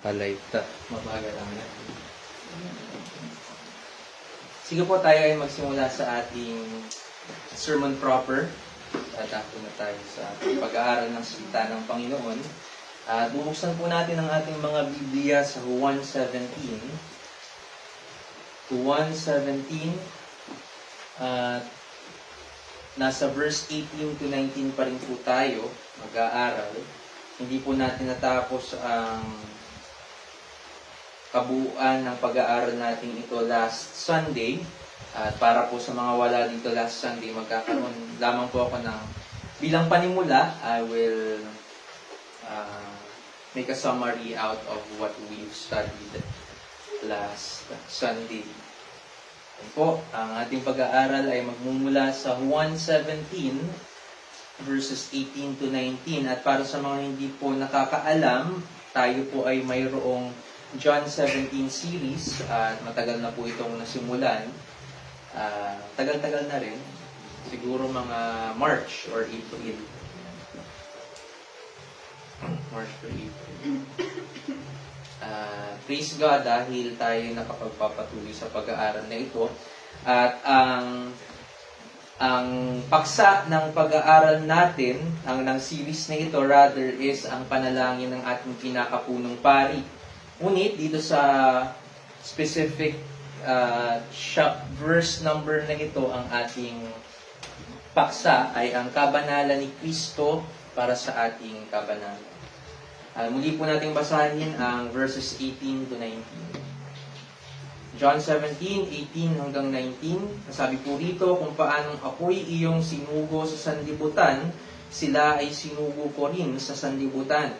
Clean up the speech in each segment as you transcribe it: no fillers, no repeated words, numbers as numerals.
Naka-live. Mabagal lang na. Sige po, tayo ay magsimula sa ating sermon proper. Tatako na tayo sa pag-aaral ng salita ng Panginoon. At bubuksan po natin ang ating mga Biblia sa Juan 17. Juan 17. At nasa verse 18 to 19 pa rin po tayo mag-aaral. Hindi po natin natapos ang kabuuan ng pag-aaral natin ito last Sunday. At para po sa mga wala dito last Sunday, magkakaroon lamang po ako ng bilang panimula. I will make a summary out of what we've studied last Sunday. Yan po, ang ating pag-aaral ay magmumula sa Juan 17, verses 18 to 19. At para sa mga hindi po nakakaalam, tayo po ay mayroong John 17 series at matagal na po itong nasimulan. Tagal-tagal na rin. Siguro mga March or April. March or April. Praise God dahil tayo nakapagpapatuloy sa pag-aaral na ito. At ang paksa ng pag-aaral natin, ng series na ito rather, is ang panalangin ng ating pinakapunong pari. Ngunit dito sa specific verse number na ito, ang ating paksa ay ang kabanalan ni Kristo para sa ating kabanalan. Muli po natin basahin ang verses 18 to 19. John 17, 18 hanggang 19. Sabi po rito, kung paanong ako'y iyong sinugo sa sanlibutan, sila ay sinugo ko rin sa sanlibutan.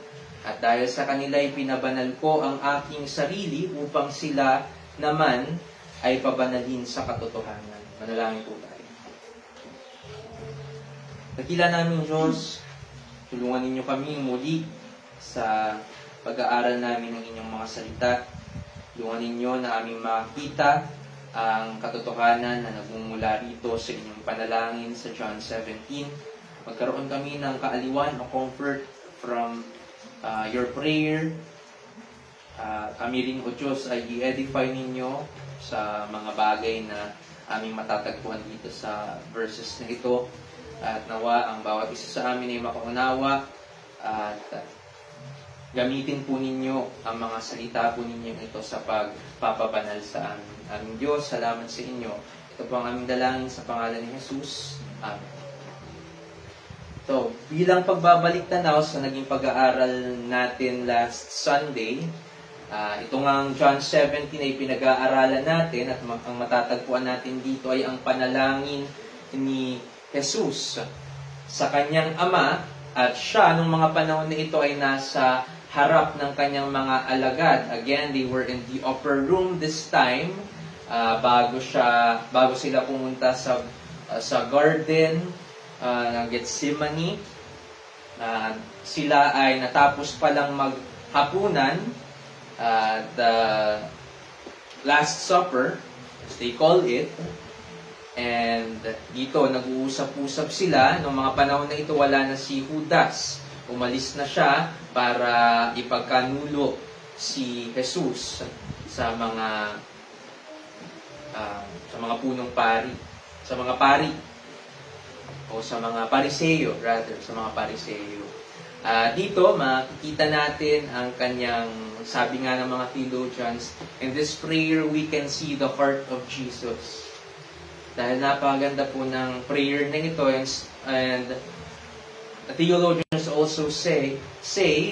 At dahil sa kanila'y pinabanal ko ang aking sarili upang sila naman ay pabanalin sa katotohanan. Manalangin po tayo. Dakila namin Diyos, tulungan ninyo kami muli sa pag-aaral namin ng inyong mga salita. Tulungan ninyo na aming makita ang katotohanan na nagmumula rito sa inyong panalangin sa John 17. Magkaroon kami ng kaaliwan o comfort from your prayer. Kami rin, O Diyos, ay i-edify ninyo sa mga bagay na aming matatagpuan dito sa verses na ito. At nawa ang bawat isa sa amin ay makaunawa at gamitin po ninyo ang mga salita po ninyo ito sa pagpapabanal sa amin. Aming Diyos, salamat sa inyo. Ito po ang aming dalangin sa pangalan ni Jesus. Amen. So, bilang pagbabalik tanaw sa naging pag-aaral natin last Sunday, ito nga ang John 17 ay pinag-aaralan natin at ang matatagpuan natin dito ay ang panalangin ni Jesus sa kanyang ama, at siya nung mga panahon na ito ay nasa harap ng kanyang mga alagad. Again, they were in the upper room this time bago sila pumunta sa garden ng Gethsemane. Sila ay natapos palang maghapunan at Last Supper, as they call it. And dito, nag-uusap-usap sila. Noong mga panahon na ito, wala na si Judas. Umalis na siya para ipagkanulo si Jesus sa mga punong pari. Sa mga pari. O sa mga pariseyo, rather. Sa mga pariseyo. Dito, makikita natin ang kanyang, sabi nga ng mga theologians, in this prayer, we can see the heart of Jesus. Dahil napakaganda po ng prayer na ito, and the theologians also say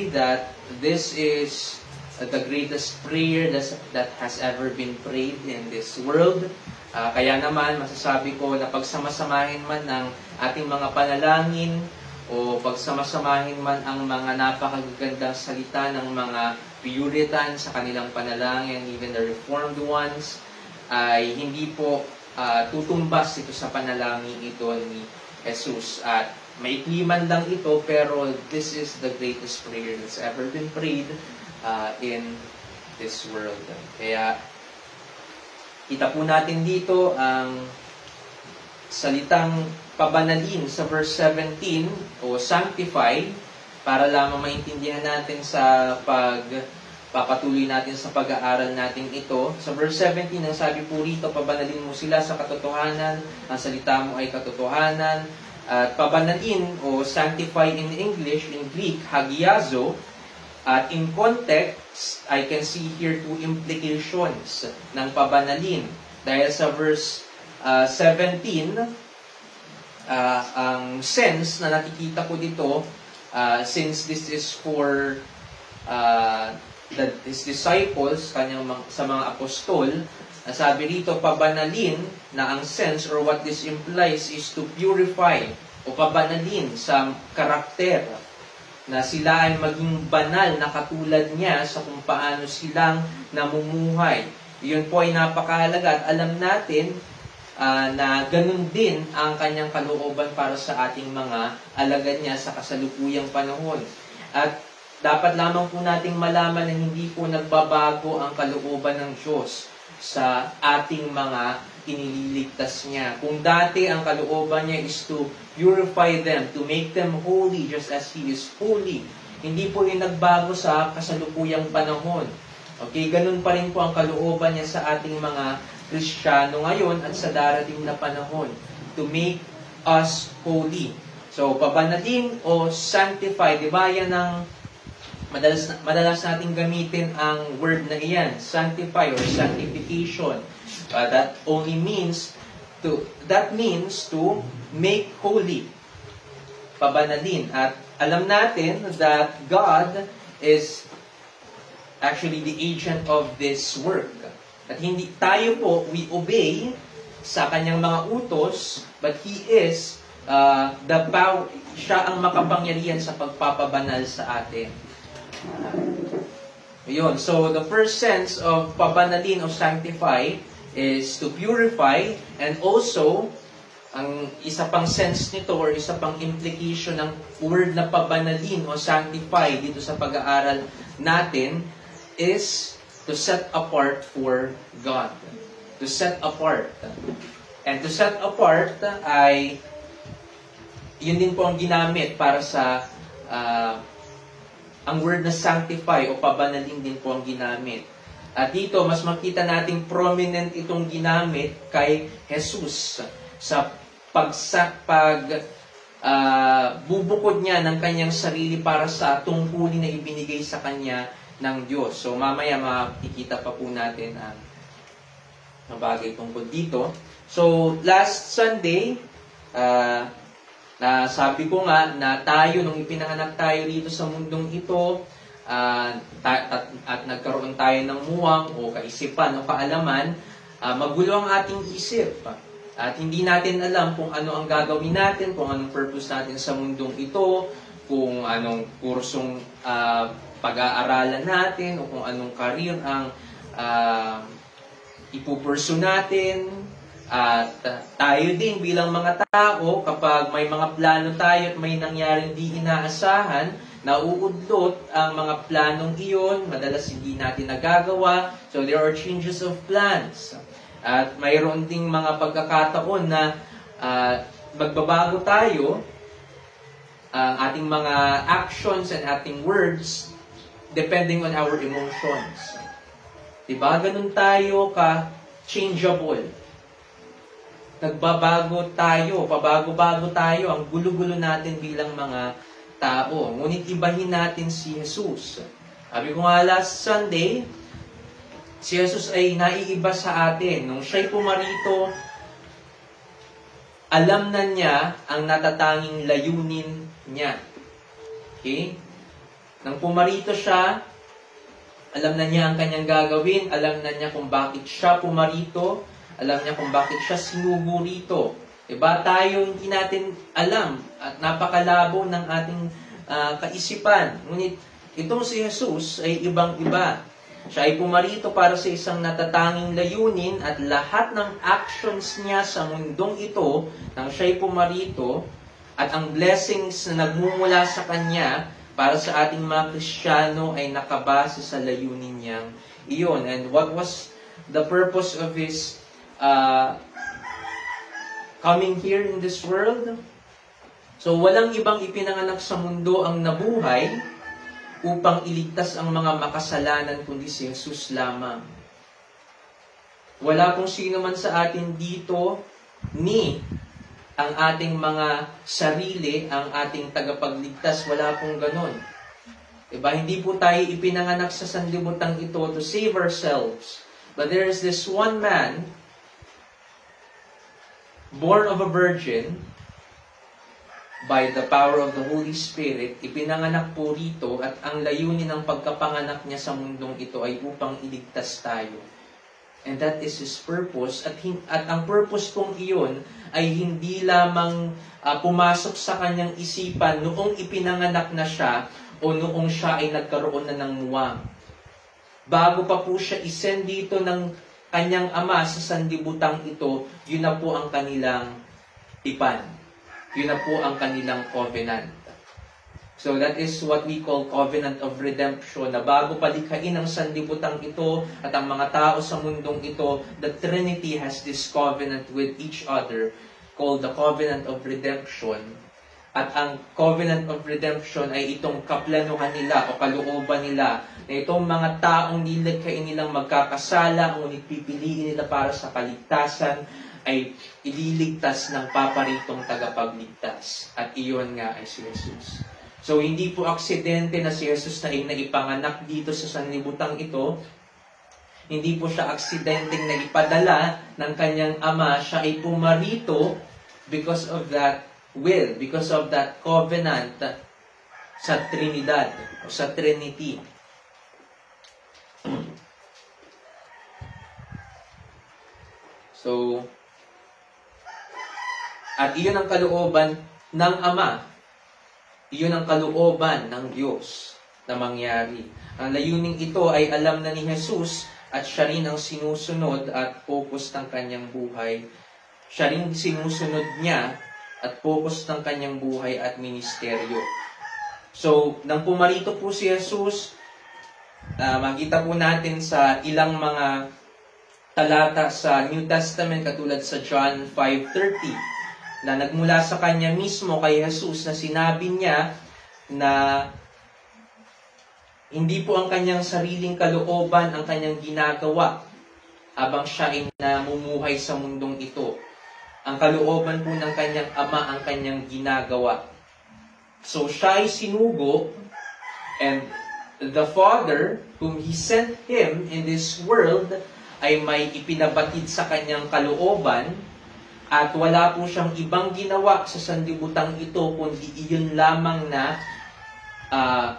that this is the greatest prayer that has ever been prayed in this world. Kaya naman, masasabi ko na pagsamasamahin man ng ating mga panalangin o pagsamasamahin man ang mga napakagandang salita ng mga Puritan sa kanilang panalangin, even the Reformed ones, ay hindi po tutumbas ito sa panalangin ito ni Jesus. At maikli man lang ito, pero this is the greatest prayer that's ever been prayed in this world. Kaya kita po natin dito ang salitang pabanalin sa verse 17 o sanctify, para lamang maintindihan natin sa papatuloy natin sa pag-aaral natin ito. Sa verse 17, ang sabi po rito, pabanalin mo sila sa katotohanan, ang salita mo ay katotohanan. At pabanalin o sanctify in English, in Greek, hagiazo. At in context, I can see here two implications ng pabanalin. Dahil sa verse 17, ang sense na nakikita ko dito, since this is for his disciples, sa mga apostol, sabi rito, pabanalin na ang sense or what this implies is to purify o pabanalin sa karakter na sila ay maging banal na katulad niya sa kung paano silang namumuhay. Iyon po ay napakahalaga at alam natin na ganun din ang kanyang kalooban para sa ating mga alagad niya sa kasalukuyang panahon. At dapat lamang po nating malaman na hindi po nagbabago ang kalooban ng Diyos sa ating mga inililigtas niya. Kung dati ang kalooban niya is to purify them, to make them holy just as He is holy, hindi po yung nagbago sa kasalukuyang panahon. Okay, ganun pa rin po ang kalooban niya sa ating mga Kristiyano ngayon at sa darating na panahon, to make us holy. So, pabanalin o sanctify, di ba yan ang madalas natin gamitin ang word na iyan, sanctify or sanctification. That only means to make holy. Pabanalin. At alam natin that God is actually the agent of this work. At hindi tayo po, we obey sa kanyang mga utos, but He is siya ang makapangyarihan sa pagpapabanal sa atin. Yun. So, the first sense of pabanalin o sanctify is to purify, and also, ang isa pang sense nito or isa pang implication ng word na pabanalin o sanctify dito sa pag-aaral natin is to set apart for God. To set apart. And to set apart ay yun din po ang ginamit para sa ang word na sanctify o pabanalin din po ang ginamit. At dito, mas makita nating prominent itong ginamit kay Jesus sa bubukod niya ng kanyang sarili para sa tungkulin na ibinigay sa kanya ng Diyos. So, mamaya makikita pa po natin ang bagay tungkol dito. So, last Sunday, sabi ko nga na tayo, nung ipinanganak tayo dito sa mundong ito, at nagkaroon tayo ng muwang o kaisipan o kaalaman, magulo ang ating isip. At hindi natin alam kung ano ang gagawin natin, kung anong purpose natin sa mundong ito, kung anong kursong pag-aaralan natin, o kung anong career ang ipupursu natin. At tayo din bilang mga tao, kapag may mga plano tayo at may nangyaring di inaasahan, nauudlot ang mga planong iyon, madalas hindi natin nagagawa. So there are changes of plans. At mayroon ding mga pagkakataon na magbabago tayo, ang ating mga actions and ating words, depending on our emotions. Diba? Ganun tayo ka-changeable. Nagbabago tayo, pabago-bago tayo, ang gulo-gulo natin bilang mga tao. Ngunit ibahin natin si Jesus. Sabi ko nga last Sunday, si Jesus ay naiiba sa atin. Nung siya'y pumarito, alam na niya ang natatanging layunin niya. Okay? Nang pumarito siya, alam na niya ang kanyang gagawin, alam na niya kung bakit siya pumarito, alam niya kung bakit siya sinugo rito. Diba? Tayo hindi natin alam at napakalabo ng ating kaisipan. Ngunit itong si Jesus ay ibang-iba. Siya ay pumarito para sa isang natatanging layunin at lahat ng actions niya sa mundong ito nang siya ay pumarito at ang blessings na nagmumula sa Kanya para sa ating mga Kristiyano ay nakabase sa layunin niyang iyon. And what was the purpose of His coming here in this world? So, walang ibang ipinanganak sa mundo ang nabuhay, upang iligtas ang mga makasalanan kundi si Jesus lamang. Wala kung sino man sa atin dito ni ang ating mga sarili, ang ating tagapagligtas. Wala pong ganon. Diba? Hindi po tayo ipinanganak sa sanlibutan ito to save ourselves. But there is this one man, born of a virgin, by the power of the Holy Spirit, ipinanganak po rito at ang layunin ng pagkapanganak niya sa mundong ito ay upang iligtas tayo. And that is His purpose. At ang purpose pong iyon ay hindi lamang pumasok sa kanyang isipan noong ipinanganak na siya o noong siya ay nagkaroon na ng muwang. Bago pa po siya isend dito ng kanyang ama sa sanlibutang ito, yun na po ang kanilang tipan. Yun na po ang kanilang covenant. So that is what we call covenant of redemption, na bago palikhain ang sanlibutang ito at ang mga tao sa mundong ito, the Trinity has this covenant with each other called the covenant of redemption. At ang covenant of redemption ay itong kaplanuhan nila o kalooban nila na itong mga taong nilikhain nilang magkakasala, ngunit pipiliin nila para sa kaligtasan, ay ililigtas ng paparitong tagapagligtas. At iyon nga ay si Jesus. So, hindi po aksidente na si Jesus na naipanganak dito sa sanlibutang ito. Hindi po siya aksidenteng naipadala ng kanyang ama. Siya ay pumarito because of that will, because of that covenant sa Trinidad, o sa Trinity. So, at iyon ang kalooban ng Ama. Iyon ang kalooban ng Diyos na mangyari. Ang layuning ito ay alam na ni Jesus at siya rin ang sinusunod at focus ng kanyang buhay. Siya rin sinusunod niya at focus ng kanyang buhay at ministeryo. So, nang pumarito po si Jesus, makita po natin sa ilang mga talata sa New Testament katulad sa John 5:30. Na nagmula sa kanya mismo kay Jesus na sinabi niya na hindi po ang kanyang sariling kalooban ang kanyang ginagawa habang siya ay namumuhay sa mundong ito. Ang kalooban po ng kanyang ama ang kanyang ginagawa. So siya ay sinugo and the Father whom He sent Him in this world ay may ipinabatid sa kanyang kalooban. At wala po siyang ibang ginawa sa sanlibutang ito, kundi iyon lamang na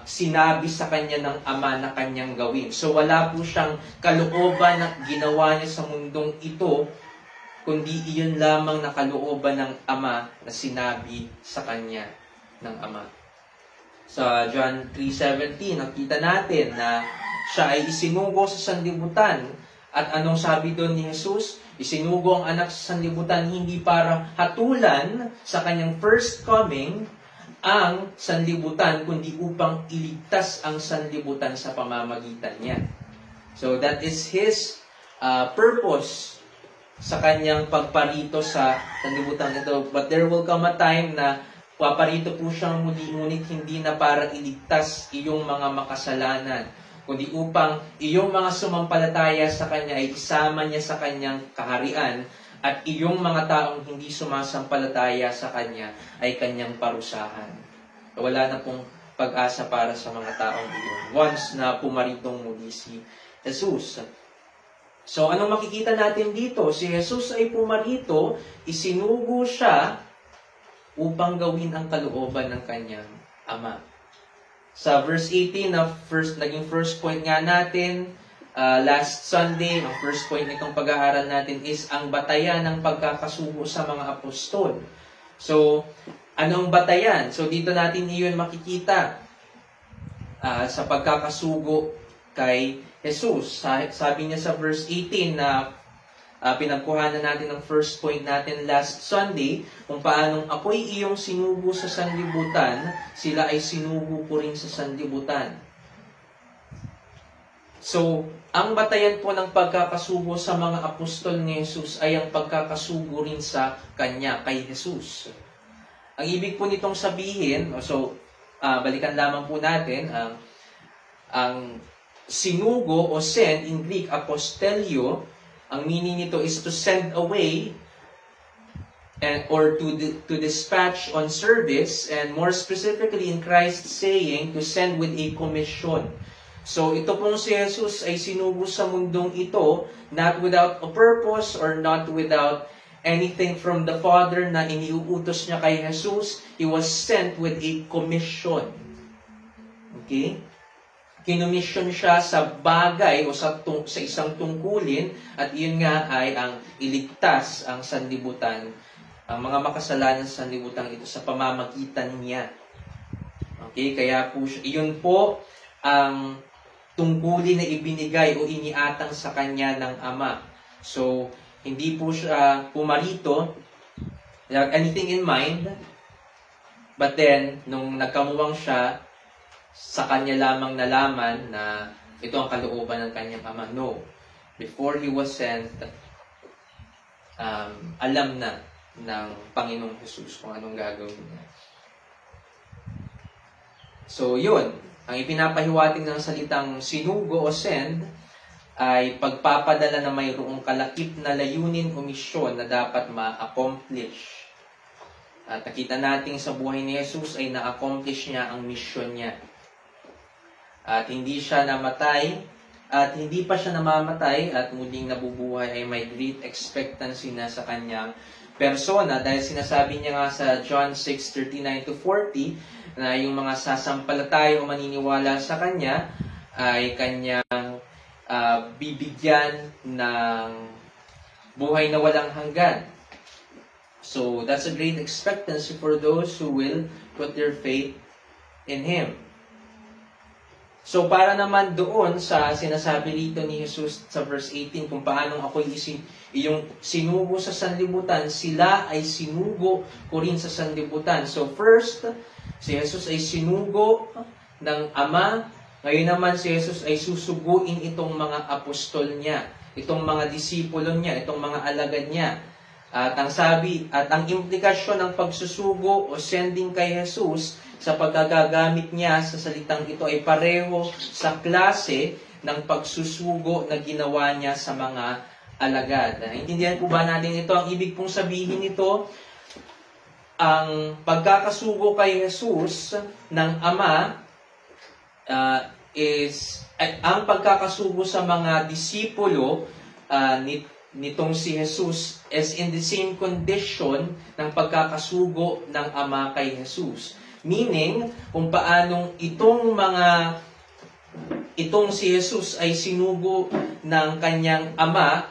sinabi sa kanya ng Ama na kanyang gawin. So wala po siyang kalooban na ginawa niya sa mundong ito, kundi iyon lamang na kalooban ng Ama na sinabi sa kanya ng Ama. Sa John 3:17, nakita natin na siya ay isinugo sa sanlibutan. At anong sabi doon ni Jesus? Isinugo ang anak sa sanlibutan hindi para hatulan sa kanyang first coming ang sanlibutan, kundi upang iligtas ang sanlibutan sa pamamagitan niya. So that is His purpose sa kanyang pagparito sa sanlibutan ito. But there will come a time na paparito po siyang muli, ngunit hindi na para iligtas iyong mga makasalanan, kundi upang iyong mga sumampalataya sa Kanya ay isama niya sa Kanyang kaharian at iyong mga taong hindi sumasampalataya sa Kanya ay Kanyang parusahan. Wala na pong pag-asa para sa mga taong iyon once na pumaritong muli si Jesus. So, anong makikita natin dito? Si Jesus ay pumarito, isinugo siya upang gawin ang kalooban ng Kanyang Ama. Sa verse 18, naging first point nga natin, last Sunday, ang first point nitong pag-aaral natin is ang batayan ng pagkakasugo sa mga apostol. So, anong batayan? So, dito natin iyon makikita sa pagkakasugo kay Jesus. Sabi niya sa verse 18 na pinagkuhanan natin ng first point natin last Sunday, kung paanong ako'y iyong sinugo sa sanlibutan, sila ay sinugo ko rin sa sanlibutan. So, ang batayan po ng pagkakasugo sa mga apostol ni Jesus ay ang pagkakasugo rin sa Kanya, kay Jesus. Ang ibig po nitong sabihin, so, balikan lamang po natin, Ang sinugo o send, in Greek, apostelio, ang meaning nito is to send away or to dispatch on service, and more specifically in Christ saying, to send with a commission. So ito pong si Jesus ay sinugo sa mundong ito, not without a purpose or not without anything from the Father na iniuutos niya kay Jesus. He was sent with a commission. Okay? Kinomission siya sa bagay o sa isang tungkulin, at iyon nga ay ang iligtas ang sanlibutan, ang mga makasalanan sa sanlibutan ito sa pamamagitan niya. Okay? Kaya po, iyon po ang tungkulin na ibinigay o iniatang sa kanya ng Ama. So, hindi po siya pumarito, without anything in mind, but then, nung nagkamuwang siya, sa kanya lamang nalaman na ito ang kalooban ng kanyang Ama. No. Before he was sent, alam na ng Panginoong Jesus kung anong gagawin niya. So, yun. Ang ipinapahiwatig ng salitang sinugo o send ay pagpapadala na mayroong kalakip na layunin o misyon na dapat ma-accomplish. At nakita natin sa buhay ni Jesus ay na-accomplish niya ang misyon niya. At hindi siya namatay, at hindi pa siya namamatay, at muling nabubuhay, ay may great expectancy na sa kanyang persona. Dahil sinasabi niya nga sa John 6:39-40, na yung mga sasampalataya o maniniwala sa kanya, ay kanyang bibigyan ng buhay na walang hanggan. So, that's a great expectancy for those who will put their faith in Him. So, para naman doon sa sinasabi rito ni Jesus sa verse 18, kung paano ako'y iyong sinugo sa sanlibutan, sila ay sinugo ko rin sa sanlibutan. So, first, si Jesus ay sinugo ng Ama. Ngayon naman si Jesus ay susuguin itong mga apostol niya, itong mga disipulo niya, itong mga alagad niya. At ang sabi, at ang implikasyon ng pagsusugo o sending kay Jesus sa paggagamit niya sa salitang ito ay pareho sa klase ng pagsusugo na ginawa niya sa mga alagad. Naintindihan po ba natin ito? Ang ibig pong sabihin nito, ang pagkakasugo kay Jesus ng Ama ang pagkakasugo sa mga disipulo nitong si Jesus is in the same condition ng pagkakasugo ng Ama kay Jesus. Meaning, kung paanong itong si Jesus ay sinugo ng kanyang Ama,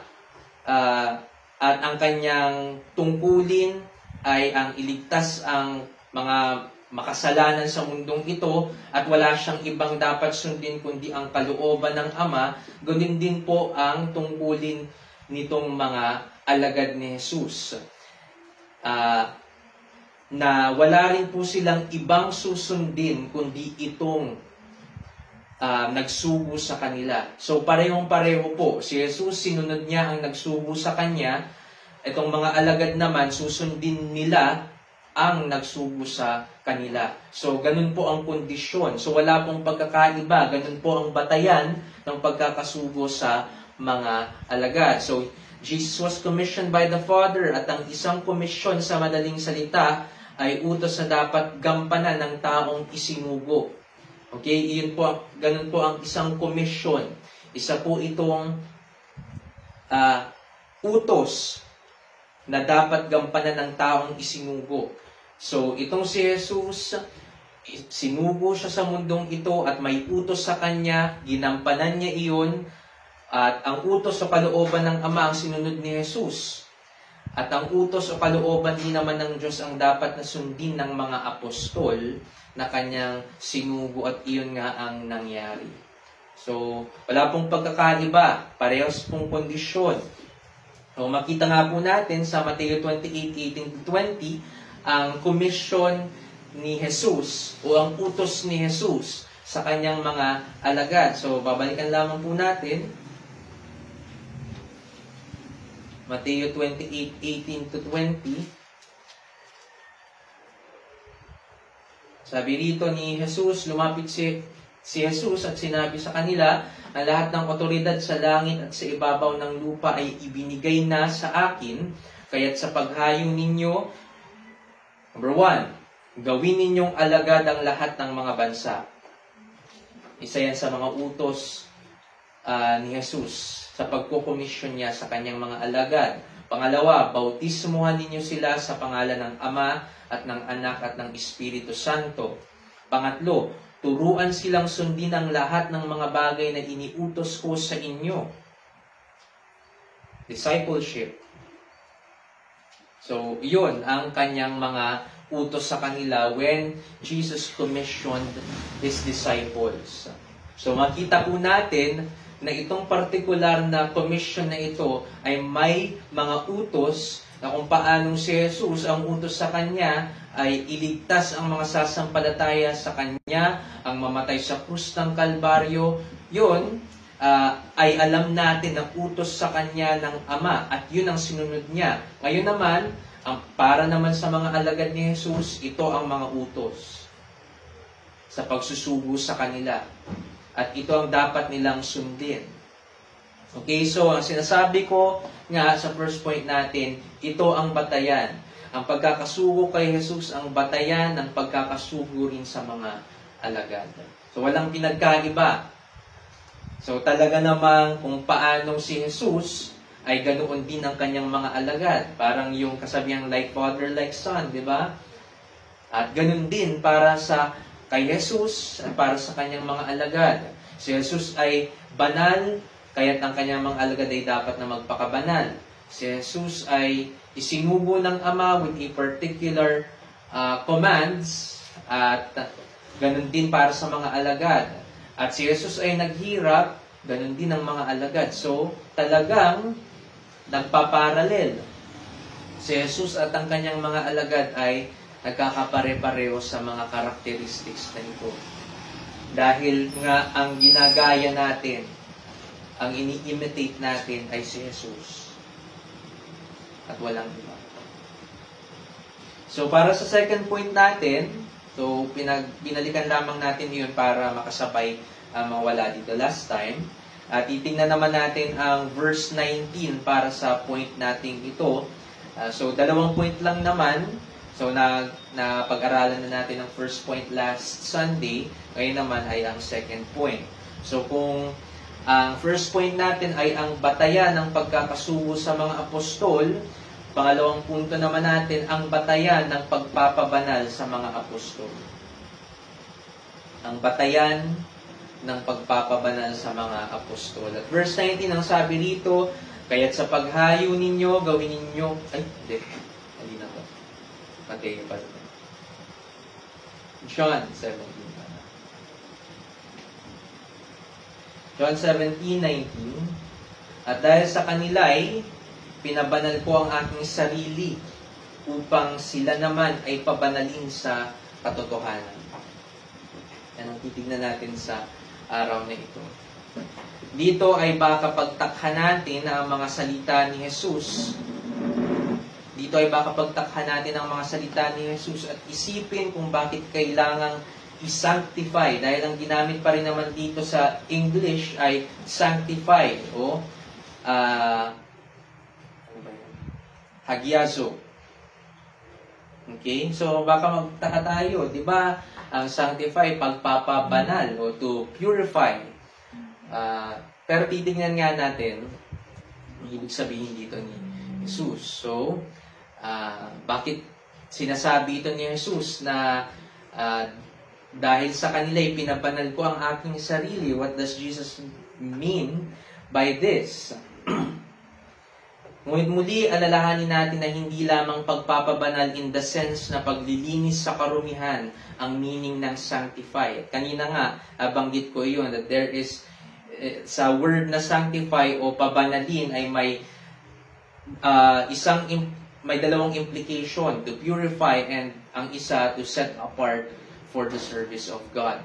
at ang kanyang tungkulin ay ang iligtas ang mga makasalanan sa mundong ito, at wala siyang ibang dapat sundin kundi ang kalooban ng Ama, ganoon din po ang tungkulin nitong mga alagad ni Jesus. Na wala rin po silang ibang susundin kundi itong nagsugo sa kanila. So parehong-pareho po. Si Jesus, sinunod niya ang nagsugo sa kanya. Itong mga alagad naman, susundin nila ang nagsugo sa kanila. So, ganun po ang kondisyon. So, wala pong pagkakaiba. Ganun po ang batayan ng pagkakasugo sa mga alagad. So, Jesus was commissioned by the Father, at ang isang komisyon sa madaling salita ay utos na dapat gampanan ng taong isinugo. Okay? Ganun po ang isang komisyon. Isa po itong utos na dapat gampanan ng taong isinugo. So, itong si Jesus, sinugo siya sa mundong ito at may utos sa kanya, ginampanan niya iyon, at ang utos sa kalooban ng Ama ang sinunod ni Jesus. At ang utos o kalooban din naman ng Diyos ang dapat na sundin ng mga apostol na kanyang sinugo, at iyon nga ang nangyari. So, wala pong pagkakaiba, parehas pong kondisyon. So, makita nga po natin sa Mateo 28:18-20, ang komisyon ni Jesus o ang utos ni Jesus sa kanyang mga alagad. So, babalikan lamang po natin. Mateo 28:18-20. Sabi rito ni Jesus, lumapit si Jesus at sinabi sa kanila na lahat ng otoridad sa langit at sa ibabaw ng lupa ay ibinigay na sa akin, kaya't sa paghayo ninyo, number 1, gawin ninyong alagad ang lahat ng mga bansa. Isa yan sa mga utos ni Jesus sa pagkukomisyon niya sa kanyang mga alagad. Pangalawa, bautismuhan ninyo sila sa pangalan ng Ama at ng Anak at ng Espiritu Santo. Pangatlo, turuan silang sundin ang lahat ng mga bagay na iniutos ko sa inyo. Discipleship. So, yun ang kanyang mga utos sa kanila when Jesus commissioned His disciples. So, makita po natin na itong particular na commission na ito ay may mga utos na kung paanong si Jesus, ang utos sa kanya ay iligtas ang mga sasampalataya sa kanya, ang mamatay sa krus ng Kalbaryo. Yun ay alam natin na utos sa kanya ng Ama at yun ang sinunod niya. Ngayon naman, para naman sa mga alagad ni Jesus, ito ang mga utos sa pagsusugo sa kanila. At ito ang dapat nilang sundin. Okay, so ang sinasabi ko nga sa first point natin, ito ang batayan. Ang pagkakasugo kay Jesus ang batayan ng pagkakasugo rin sa mga alagad. So walang pinagkaiba. So talaga namang kung paanong si Jesus ay ganoon din ang kanyang mga alagad. Parang yung kasabihang like father, like son, di ba? At ganoon din para sa kay Jesus at para sa kanyang mga alagad. Si Jesus ay banal, kaya't ang kanyang mga alagad ay dapat na magpakabanal. Si Jesus ay isinugo ng Ama with a particular commands at ganun din para sa mga alagad. At si Jesus ay naghirap, ganun din ang mga alagad. So, talagang nagpaparalel. Si Jesus at ang kanyang mga alagad ay nagkakapare-pareho sa mga characteristics na ito. Dahil nga ang ginagaya natin, ang ini-imitate natin ay si Jesus. At walang iba. So, para sa second point natin, so, binalikan lamang natin yun para makasabay mawala dito last time. At titingnan naman natin ang verse 19 para sa point nating ito. So, 2 point lang naman. So, pag-aralan na natin ang first point last Sunday. Ngayon naman ay ang second point. So, kung ang first point natin ay ang batayan ng pagkakasugo sa mga apostol, pangalawang punto naman natin, ang batayan ng pagpapabanal sa mga apostol. Ang batayan ng pagpapabanal sa mga apostol. At verse 19, ang sabi rito, kaya't sa paghayo ninyo, gawin ninyo, hindi na to. Mateo pa rin. John 17. John 17:19. At dahil sa kanila ay pinabanal ko ang aking sarili upang sila naman ay pabanalin sa katotohanan. Yan ang titignan natin sa araw na ito. Dito ay baka pagtakhan natin na ang mga salita ni Jesus. Dito ay baka pagtakhan natin ang mga salita ni Jesus at isipin kung bakit kailangang i-sanctify. Dahil ang ginamit pa rin naman dito sa English ay sanctify o hagiazo. Okay? So, baka magtaka tayo. Di ba ang sanctify, pagpapabanal o to purify. Pero titingnan nga natin ang ibig sabihin dito ni Jesus. So, bakit sinasabi ito ni Jesus na dahil sa kanila pinabanal ko ang aking sarili? What does Jesus mean by this? Ngunit muli, alalahanin natin na hindi lamang pagpapabanal in the sense na paglilinis sa karumihan ang meaning ng sanctify. Kanina nga, banggit ko yun, that there is, sa word na sanctify o pabanalin ay may may dalawang implication, to purify and ang isa to set apart for the service of God.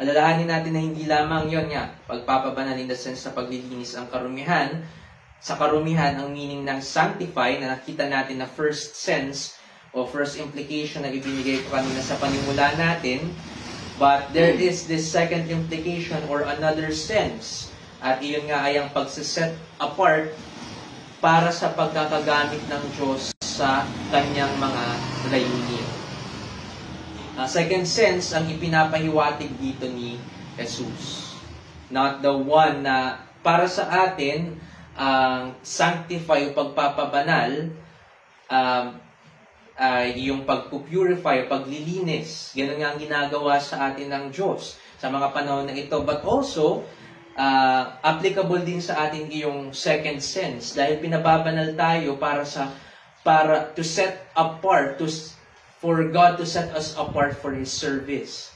Alalahanin natin na hindi lamang yon nga, pagpapabanal in the sense na paglilinis ang karumihan. Sa karumihan, ang meaning ng sanctify na nakita natin na first sense o first implication na ibinigay ko kanina sa panimula natin But there is this second implication or another sense. At iyon nga ay ang pagsiset apart para sa pagkakagamit ng Diyos sa kanyang mga layunin. Second sense ang ipinapahiwatig dito ni Jesus. Not the one na para sa atin, ang sanctify o pagpapabanal, yung pagpupurify, paglilinis. Ganun nga ang ginagawa sa atin ng Diyos sa mga panahon na ito. But also, applicable din sa atin yung second sense. Dahil pinababanal tayo para to set apart, for God to set us apart for His service.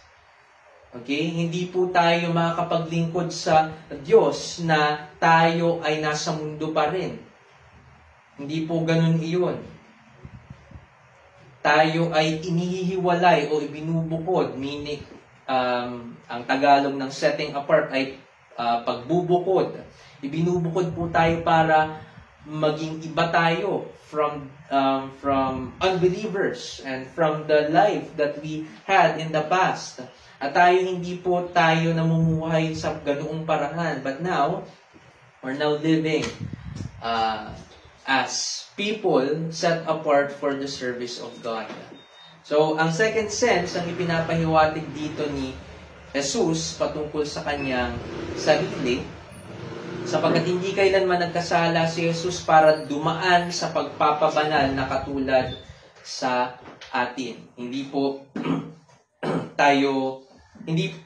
Okay? Hindi po tayo makakapaglingkod sa Diyos na tayo ay nasa mundo pa rin. Hindi po ganun iyon. Tayo ay inihihiwalay o ibinubukod, meaning ang Tagalog ng setting apart ay pagbubukod. Ibinubukod po tayo para maging iba tayo from unbelievers and from the life that we had in the past. At hindi po tayo namumuhay sa ganoong parahan. But now, we're now living as people set apart for the service of God. So, ang second sense, ang ipinapahiwatig dito ni Jesus patungkol sa kanyang sarili, sapagkat hindi kailanman nagkasala si Jesus para dumaan sa pagpapabanal na katulad sa atin. Hindi po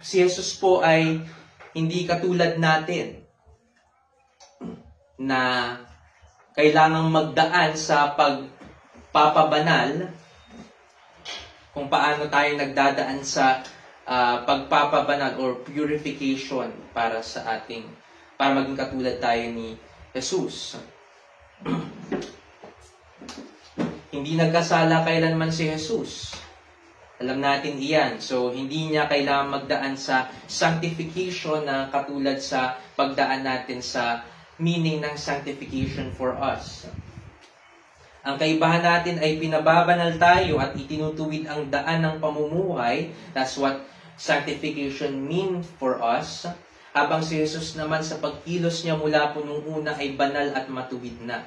si Jesus po ay hindi katulad natin na kailangang magdaan sa pagpapabanal kung paano tayo nagdadaan sa pagpapabanal or purification para maging katulad tayo ni Jesus. Hindi nagkasala kailanman si Jesus. Alam natin iyan. So, hindi niya kailangan magdaan sa sanctification na katulad sa pagdaan natin sa meaning ng sanctification for us. Ang kaibahan natin ay pinababanal tayo at itinutuwid ang daan ng pamumuhay. That's what sanctification means for us. Habang si Jesus naman sa pagkilos niya mula po nung una ay banal at matuwid na.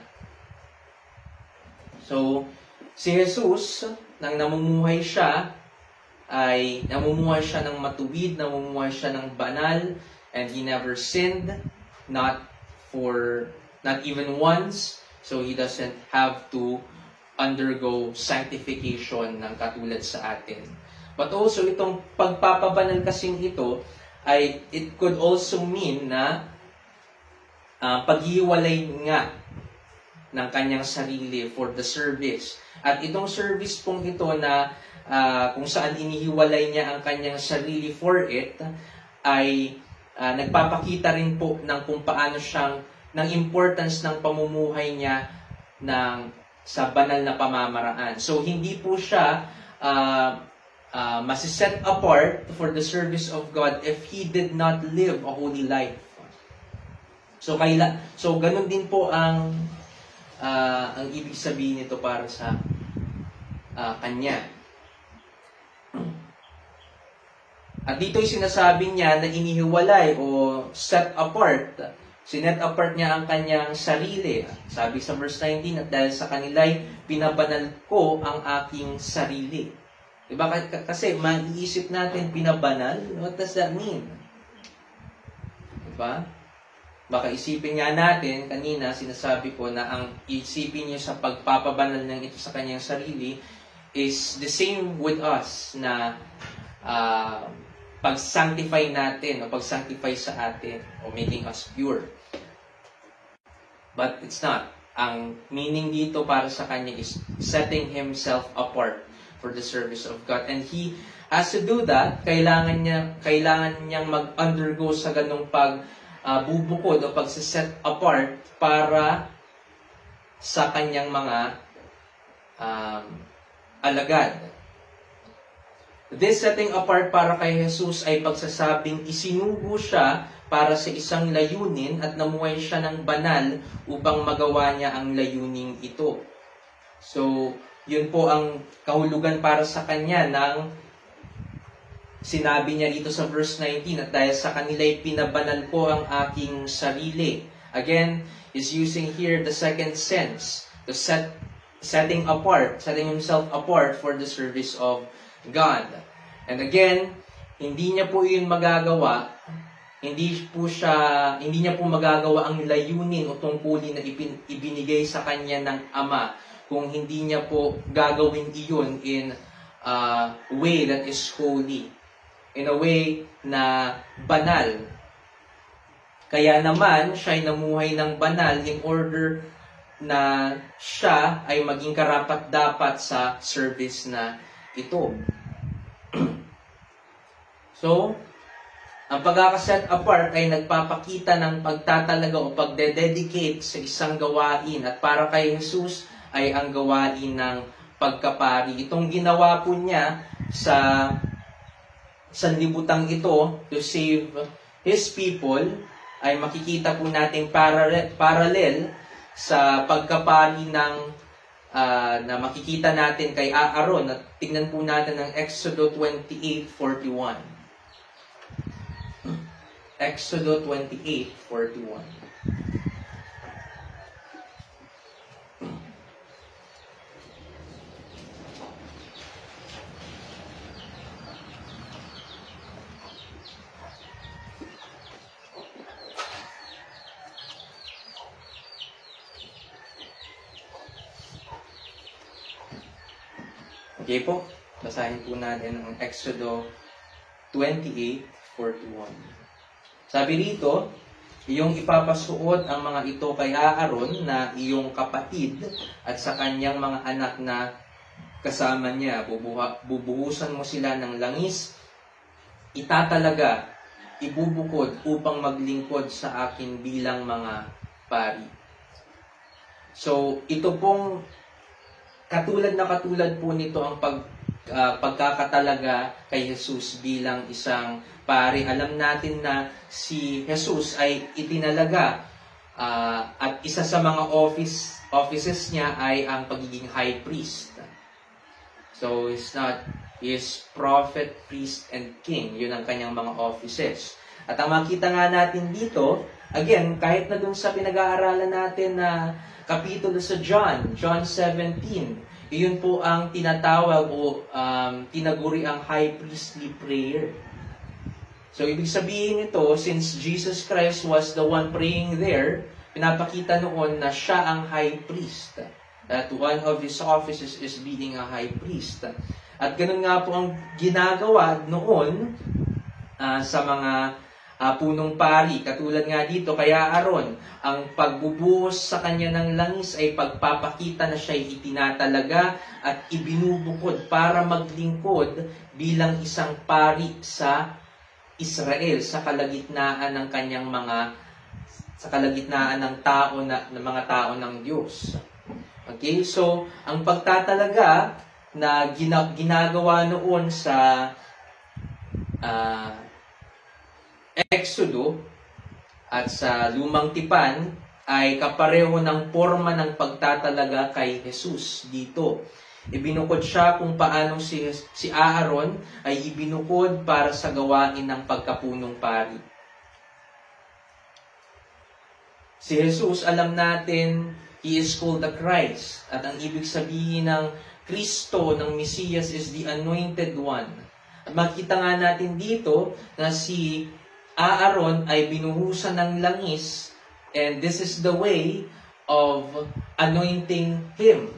So, si Jesus, nang namumuhay siya, ay namumuhay siya ng matuwid, namumuhay siya ng banal, and He never sinned, not even once. So, He doesn't have to undergo sanctification ng katulad sa atin. But also, itong pagpapabanal kasing ito, it could also mean na paghiwalay nga ng kanyang sarili for the service. At itong service pong ito na kung saan inihiwalay niya ang kanyang sarili for it, ay nagpapakita rin po ng kung paano ng importance ng pamumuhay niya sa banal na pamamaraan. So, hindi po siya masiset apart for the service of God if he did not live a holy life. So ganun din po ang ibig sabihin nito para sa kanya. At dito'y sinasabi niya na inihiwalay o set apart. Sinet apart niya ang kanyang sarili. Sabi sa verse 19, at dahil sa kanila'y pinabanal ko ang aking sarili. Diba? Kasi maiisip natin pinabanal, what does that mean? Diba? Baka isipin nga natin, kanina sinasabi ko na ang isipin niyo sa pagpapabanal ng ito sa kanyang sarili is the same with us na pag-sanctify natin o pag-sanctify sa atin o making us pure. But it's not. Ang meaning dito para sa kanya is setting himself apart for the service of God. And he has to do that. Kailangan niyang mag-undergo sa ganong pagbubukod o pag-set apart para sa kanyang mga alagad. This setting apart para kay Jesus ay pagsasabing isinugo siya para sa isang layunin at namuhay siya ng banal upang magawa niya ang layuning ito. So, yun po ang kahulugan para sa kanya ng Sinabi niya rito sa verse 19, at dahil sa kanila'y pinabanal ko ang aking sarili. Again, is using here the second sense, the setting himself apart for the service of God. And again, hindi niya po yun magagawa, hindi niya po magagawa ang layunin o tungkulin na ibinigay sa kanya ng Ama kung hindi niya po gagawin iyon in a way that is holy, in a way na banal. Kaya naman, siya ay namuhay ng banal in order na siya ay maging karapat-dapat sa service na ito. So, ang pagkakaset apart ay nagpapakita ng pagtatalaga o pagdededicate sa isang gawain, at para kay Jesus ay ang gawain ng pagkapari. Itong ginawa po niya sa sanlibutang ito to save His people ay makikita po natin parallel sa pagkapari ng na makikita natin kay Aaron, at tingnan po natin ang Exodo 28:41. Exodo 28:41. Okay po, basahin po natin ang Exodo 28:41. Sabi rito, iyong ipapasuot ang mga ito kay Aaron na iyong kapatid at sa kanyang mga anak na kasama niya. Bubuhusan mo sila ng langis, itatalaga, ibubukod upang maglingkod sa akin bilang mga pari. So, ito pong katulad po nito ang pagkakatalaga kay Jesus bilang isang pari. Alam natin na si Jesus ay itinalaga at isa sa mga offices niya ay ang pagiging high priest. So, he is prophet, priest, and king. Yun ang kanyang mga offices. At ang makita nga natin dito, again, kahit na dun sa pinag-aaralan natin na kapitulo sa John 17, iyon po ang tinatawag o tinaguri ang high priestly prayer. So, ibig sabihin nito, since Jesus Christ was the one praying there, pinapakita noon na siya ang high priest. That one of his offices is being a high priest. At ganun nga po ang ginagawa noon sa mga punong pari. Katulad nga dito, kaya Aaron, ang pagbubuhos sa kanya ng langis ay pagpapakita na siya itinatalaga at ibinubukod para maglingkod bilang isang pari sa Israel, sa kalagitnaan ng kanyang sa kalagitnaan ng mga tao ng Diyos. Okay, so ang pagtatalaga na ginagawa noon sa Exodo at sa Lumang Tipan ay kapareho ng forma ng pagtatalaga kay Jesus dito. Ibinukod siya kung paano si Aaron ay ibinukod para sa gawain ng pagkapunong pari. Si Jesus, alam natin, He is called the Christ. At ang ibig sabihin ng Kristo, ng Mesiyas, is the Anointed One. At makita nga natin dito na si Aaron ay binuhusan ng langis, and this is the way of anointing him.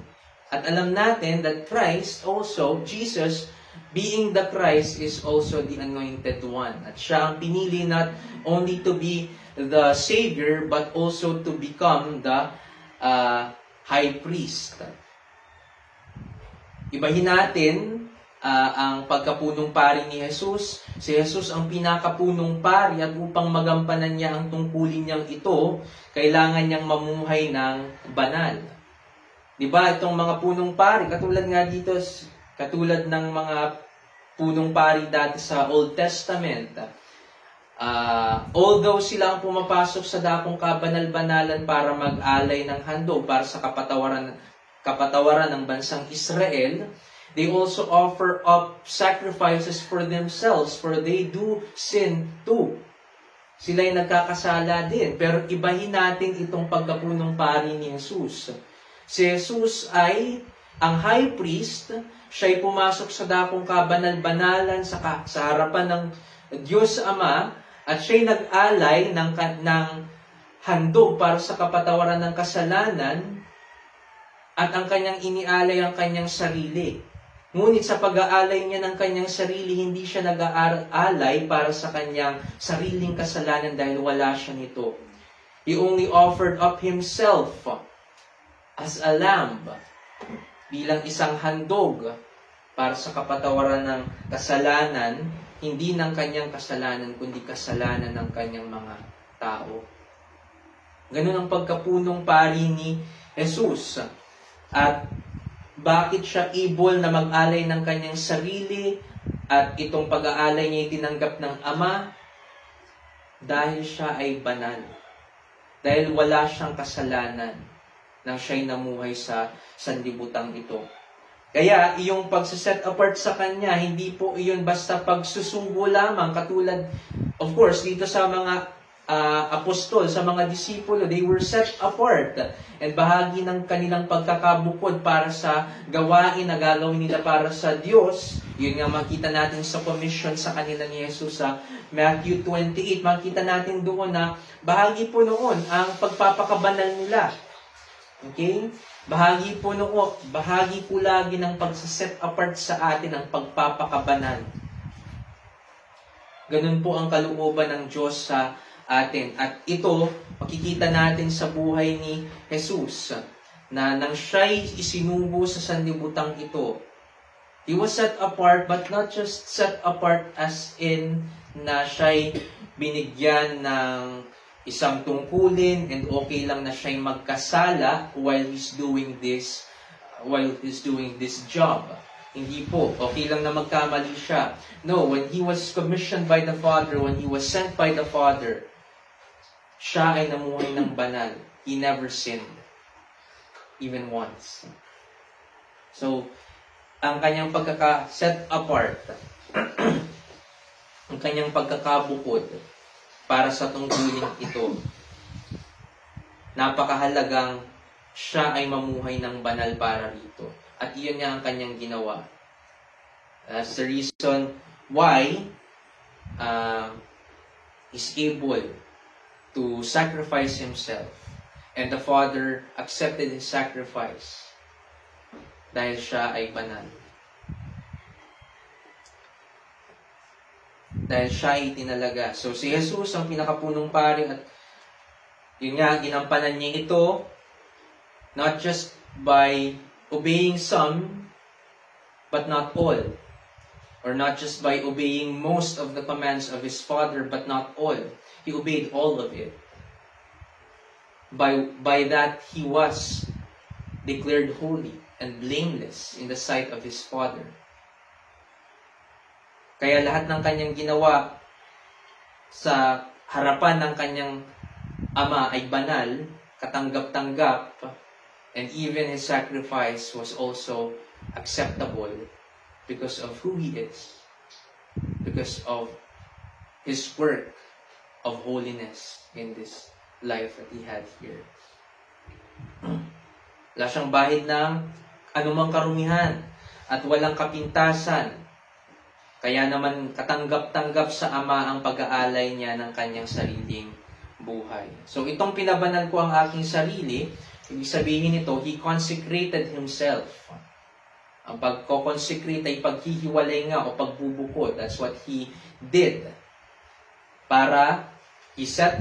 At alam natin that Christ also, Jesus, being the Christ, is also the Anointed One. At siya ang pinili not only to be the Savior, but also to become the High Priest. Ibahin natin ang pagkapunong pari ni Jesus. Si Jesus ang pinakapunong pari, at upang magampanan niya ang tungkulin niyang ito, kailangan niyang mamuhay ng banal. Diba, itong mga punong pari, katulad nga dito, katulad ng mga punong pari dati sa Old Testament, although sila ang pumapasok sa dakong kabanal-banalan para mag-alay ng handog para sa kapatawaran ng bansang Israel, They also offer up sacrifices for themselves, for they do sin too. Sila'y nagkakasala din. Pero ibahin natin itong pagkapunong pari ni Jesus. Si Jesus ay ang high priest. Siya'y pumasok sa dakong kabanal-banalan sa harapan ng Diyos Ama, at siya'y nag-alay ng handog para sa kapatawaran ng kasalanan, at ang kanyang inialay ang kanyang sarili. Ngunit sa pag-aalay niya ng kanyang sarili, hindi siya nag-aalay para sa kanyang sariling kasalanan dahil wala siya nito. He only offered up himself as a lamb, bilang isang handog para sa kapatawaran ng kasalanan, hindi ng kanyang kasalanan, kundi kasalanan ng kanyang mga tao. Ganun ang pagkapunong pari ni Jesus. At bakit siya able na mag-alay ng kanyang sarili at itong pag-aalay niya itinanggap ng Ama? Dahil siya ay banal. Dahil wala siyang kasalanan nang siya'y namuhay sa sanlibutan ito. Kaya, iyong pagsiset apart sa Kanya, hindi po iyon basta pagsusugo lamang, katulad, of course, dito sa mga apostol, sa mga disipulo, they were set apart. And bahagi ng kanilang pagkakabukod para sa gawain na gagawin nila para sa Diyos. Yun nga makita natin sa commission sa kanila ni Jesus sa Matthew 28. Makita natin doon na bahagi po noon ang pagpapakabanal nila. Okay? Bahagi po lagi ng pagsaset apart sa atin ang pagpapakabanal. Ganun po ang kalooban ng Diyos sa atin. At ito, makikita natin sa buhay ni Jesus, na nang siya'y isinugo sa sanlibutan ito, He was set apart, but not just set apart as in na siya'y binigyan ng isang tungkulin and okay lang na siya'y magkasala while he's doing this job. Hindi po. Okay lang na magkamali siya. No, when he was commissioned by the Father, when he was sent by the Father, siya ay namuhay ng banal. He never sinned. Even once. So, ang kanyang pagkaka-set apart, ang kanyang pagkakabukod para sa tungkulin ito, napakahalagang siya ay mamuhay ng banal para rito. At iyon niya ang kanyang ginawa. That's the reason why he's able to sacrifice himself. And the Father accepted his sacrifice dahil siya ay banal. Dahil siya ay itinalaga. So si Jesus ang pinakapunong pari at yun nga, ginampanan niya ito not just by obeying some but not all. Or not just by obeying most of the commands of his Father but not all. He obeyed all of it. By that, he was declared holy and blameless in the sight of his Father. Kaya lahat ng kanyang ginawa sa harapan ng kanyang Ama ay banal, katanggap-tanggap, and even his sacrifice was also acceptable because of who he is, because of his work of holiness in this life that he had here. Wala siyang bahid ng anumang karumihan at walang kapintasan. Kaya naman katanggap-tanggap sa Ama ang pag-aalay niya ng kanyang sariling buhay. So itong pinabanal ko ang aking sarili, ibig sabihin nito, he consecrated himself. Ang pagko-consecrate ay paghihiwalay nga o pagbubukod. That's what he did. Para he set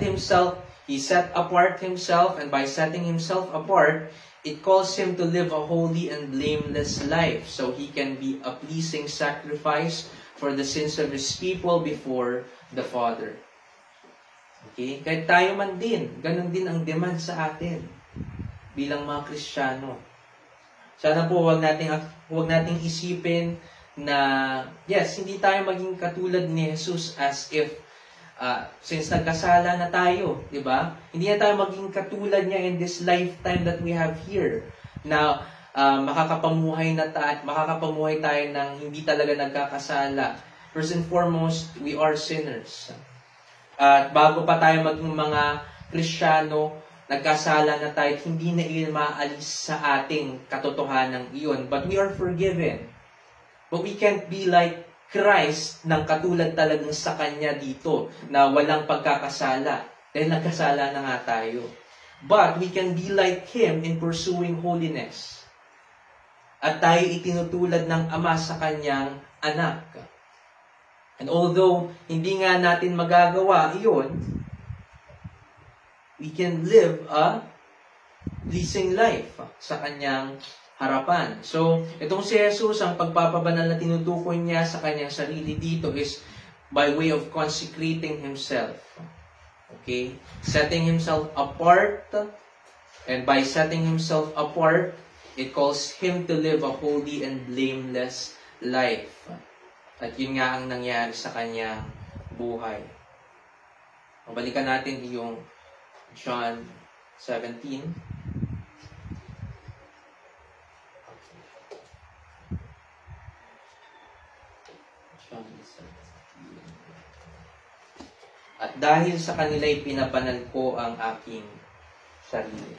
apart himself, and by setting himself apart, it calls him to live a holy and blameless life so he can be a pleasing sacrifice for the sins of his people before the Father. Okay? Kahit tayo man din, ganun din ang demand sa atin bilang mga Kristiyano. Sana po huwag nating isipin na, yes, hindi tayo maging katulad ni Jesus as if since nagkasala na tayo, di ba? Hindi na tayo maging katulad niya in this lifetime that we have here. Na makakapamuhay tayo ng hindi talaga nagkakasala. First and foremost, we are sinners. At bago pa tayo maging mga Kristiyano, nagkasala na tayo at hindi na iyon maalis sa ating katotohanan iyon. But we are forgiven. But we can't be like Christ nang katulad talagang sa Kanya dito na walang pagkakasala. Dahil nagkasala na nga tayo. But we can be like Him in pursuing holiness. At tayo itinutulad ng Ama sa Kanyang anak. And although hindi nga natin magagawa iyon, we can live a pleasing life sa Kanyang harapan. So, itong si Jesus, ang pagpapabanal na tinutukoy niya sa Kanyang sarili dito is by way of consecrating Himself. Okay? Setting Himself apart, and by setting Himself apart, it calls Him to live a holy and blameless life. At yun nga ang nangyari sa Kanyang buhay. Balikan natin yung John 17. John 17. At dahil sa kanila'y pinabanal ko ang aking sarili.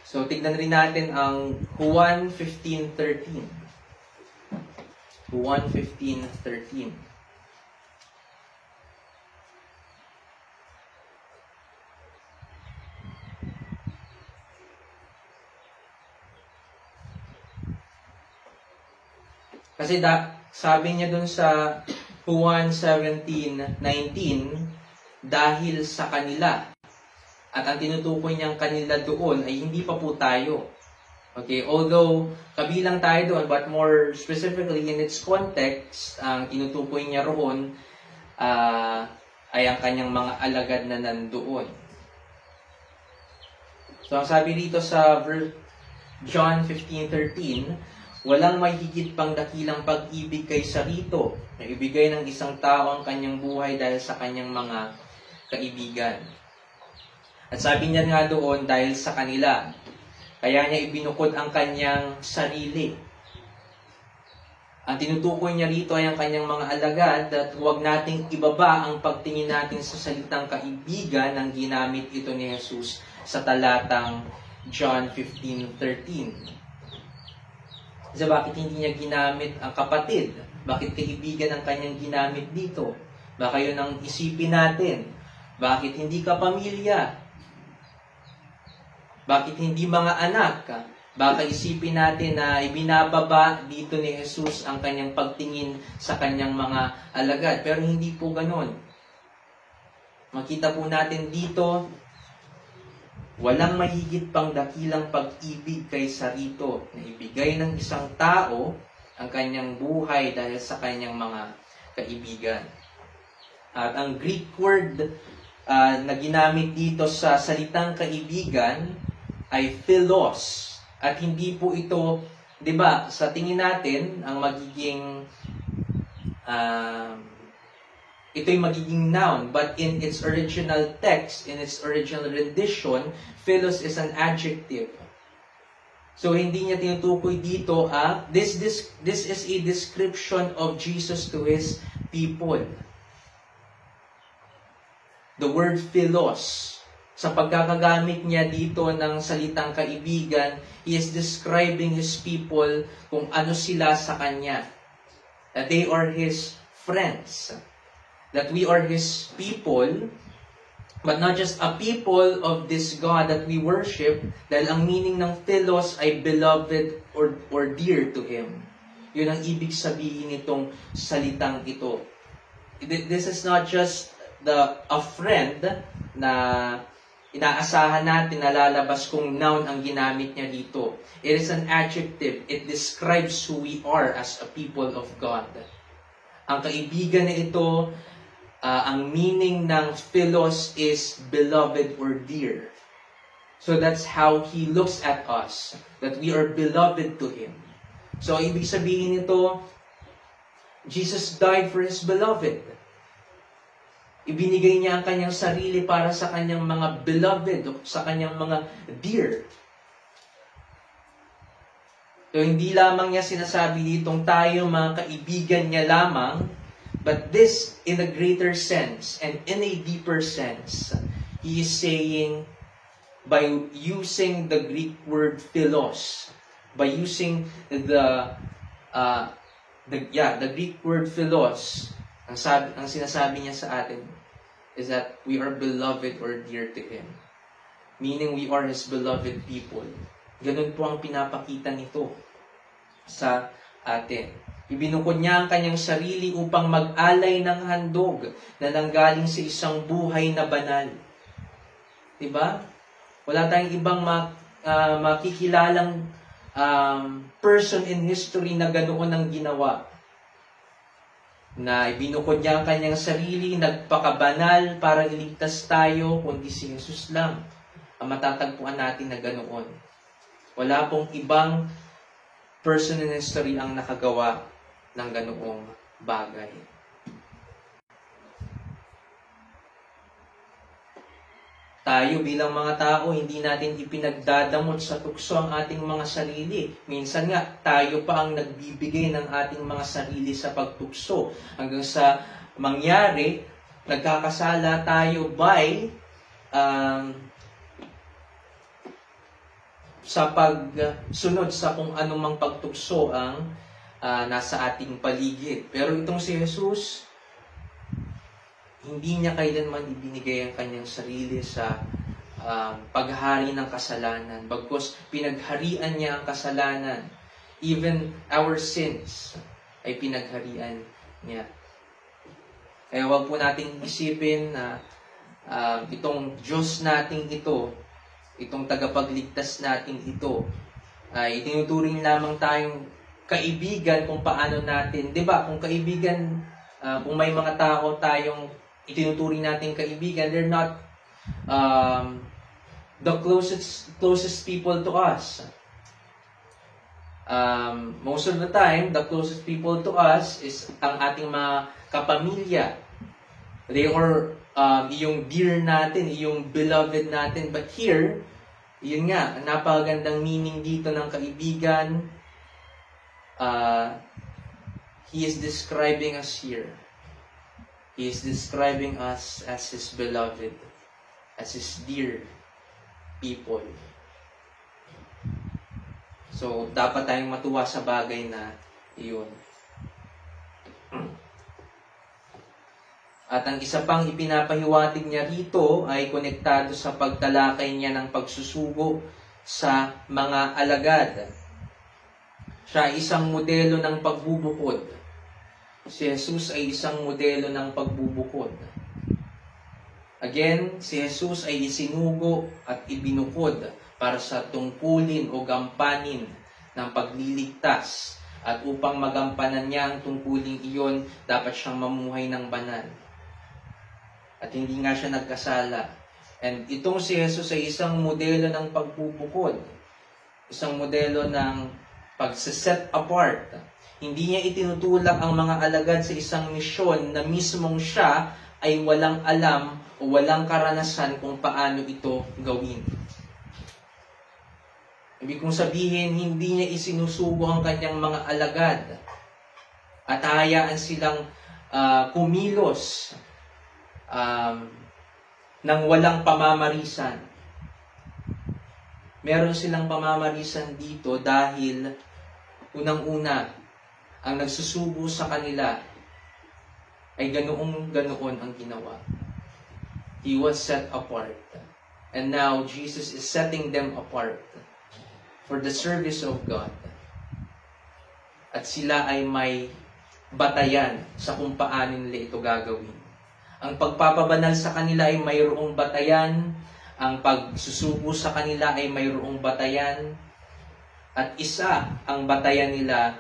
So, tignan rin natin ang Juan 15:13. Juan 15:13. Kasi sabi niya dun sa Juan 17:19, dahil sa kanila. At ang tinutukoy niyang kanila doon ay hindi pa po tayo. Okay, although kabilang tayo doon, but more specifically in its context, ang tinutukoy niya roon ay ang kanyang mga alagad na nandoon. So ang sabi dito sa John 15:13, walang may higit pang dakilang pag-ibig kaysa rito na ibigay ng isang tao ang kanyang buhay dahil sa kanyang mga kaibigan. At sabi niya nga doon, dahil sa kanila, kaya niya ibinukod ang kanyang sarili. Ang tinutukoy niya rito ay ang kanyang mga alagad at huwag nating ibaba ang pagtingin natin sa salitang kaibigan nang ginamit ito ni Jesus sa talatang John 15:13. Kasi bakit hindi niya ginamit ang kapatid? Bakit kaibigan ang kanyang ginamit dito? Baka yun ang isipin natin. Bakit hindi ka pamilya? Bakit hindi mga anak? Baka isipin natin na ibinababa dito ni Jesus ang kanyang pagtingin sa kanyang mga alagad. Pero hindi po ganon. Makita po natin dito, walang mahigit pang dakilang pag-ibig kaysa rito na ibigay ng isang tao ang kanyang buhay dahil sa kanyang mga kaibigan. At ang Greek word na ginamit dito sa salitang kaibigan ay philos. At hindi po ito, di ba, sa tingin natin, ang magiging, ito'y magiging noun. But in its original text, in its original rendition, philos is an adjective. So, hindi niya tinutukoy dito, this is a description of Jesus to His people. The word philos. Sa pagkakagamit niya dito ng salitang kaibigan, He is describing His people kung ano sila sa Kanya. That they are His friends. That we are His people, but not just a people of this God that we worship, dahil ang meaning ng philos ay beloved or dear to Him. Yun ang ibig sabihin nitong salitang ito. This is not just a friend na inaasahan natin na lalabas kung noun ang ginamit niya dito. It is an adjective. It describes who we are as a people of God. Ang kaibigan na ito, ang meaning ng philos is beloved or dear. So that's how He looks at us, that we are beloved to Him. So ibig sabihin nito, Jesus died for His beloved. Ibinigay niya ang kanyang sarili para sa kanyang mga beloved, o sa kanyang mga dear. So, hindi lamang niya sinasabi ditong tayo mga kaibigan niya lamang, but this in a greater sense and in a deeper sense, he is saying, by using the Greek word philos, by using the Greek word philos, ang sinasabi niya sa atin is that we are beloved or dear to Him. Meaning we are His beloved people. Ganun po ang pinapakita nito sa atin. Ibinukod niya ang kanyang sarili upang mag-alay ng handog na nanggaling sa isang buhay na banal. Diba? Wala tayong ibang makikilalang person in history na ganoon ang ginawa. Na ibinukod niya ang kanyang sarili, nagpakabanal para iligtas tayo, kundi si Jesus lang ang matatagpuan natin na ganoon. Wala pong ibang person in history ang nakagawa ng ganoong bagay. Tayo bilang mga tao, hindi natin ipinagdadamot sa tukso ang ating mga sarili. Minsan nga, tayo pa ang nagbibigay ng ating mga sarili sa pagtukso. Hanggang sa mangyari, nagkakasala tayo by sa pagsunod sa kung anumang pagtukso ang nasa ating paligid. Pero itong si Jesus, hindi niya kailanman ibinigay ang kanyang sarili sa paghari ng kasalanan. Bagkus pinagharian niya ang kasalanan. Even our sins ay pinagharian niya. Kaya huwag po natin isipin na itong Diyos nating ito, itong tagapagligtas nating ito, ay itinuturing lamang tayong kaibigan kung paano natin, di ba? Kung kaibigan, kung may mga tao tayong itinuturing natin kaibigan, they're not the closest people to us. Most of the time, the closest people to us is ang ating mga kapamilya. They are yung dear natin, yung beloved natin. But here, yun nga, napakagandang meaning dito ng kaibigan. He is describing us here. He is describing us as His beloved, as His dear people. So, dapat tayong matuwa sa bagay na iyon. At ang isa pang ipinapahiwatig niya rito ay konektado sa pagtalakay niya ng pagsusugo sa mga alagad. Siya ay isang modelo ng pagbubukod. Si Jesus ay isang modelo ng pagbubukod. Again, si Jesus ay isinugo at ibinukod para sa tungkulin o gampanin ng pagliligtas. At upang magampanan niya ang tungkulin iyon, dapat siyang mamuhay ng banal. At hindi nga siya nagkasala. And itong si Jesus ay isang modelo ng pagbubukod. Isang modelo ng pagsiset apart. Hindi niya itinutulak ang mga alagad sa isang misyon na mismong siya ay walang alam o walang karanasan kung paano ito gawin. Ibig kong sabihin, hindi niya isinusugo ang kanyang mga alagad at hayaan silang kumilos ng walang pamamarisan. Meron silang pamamarisan dito dahil unang-una, ang nagsusubo sa kanila ay ganoon ang ginawa. He was set apart. And now, Jesus is setting them apart for the service of God. At sila ay may batayan sa kung paano nila ito gagawin. Ang pagpapabanal sa kanila ay mayroong batayan. Ang pagsusubo sa kanila ay mayroong batayan. At isa ang batayan nila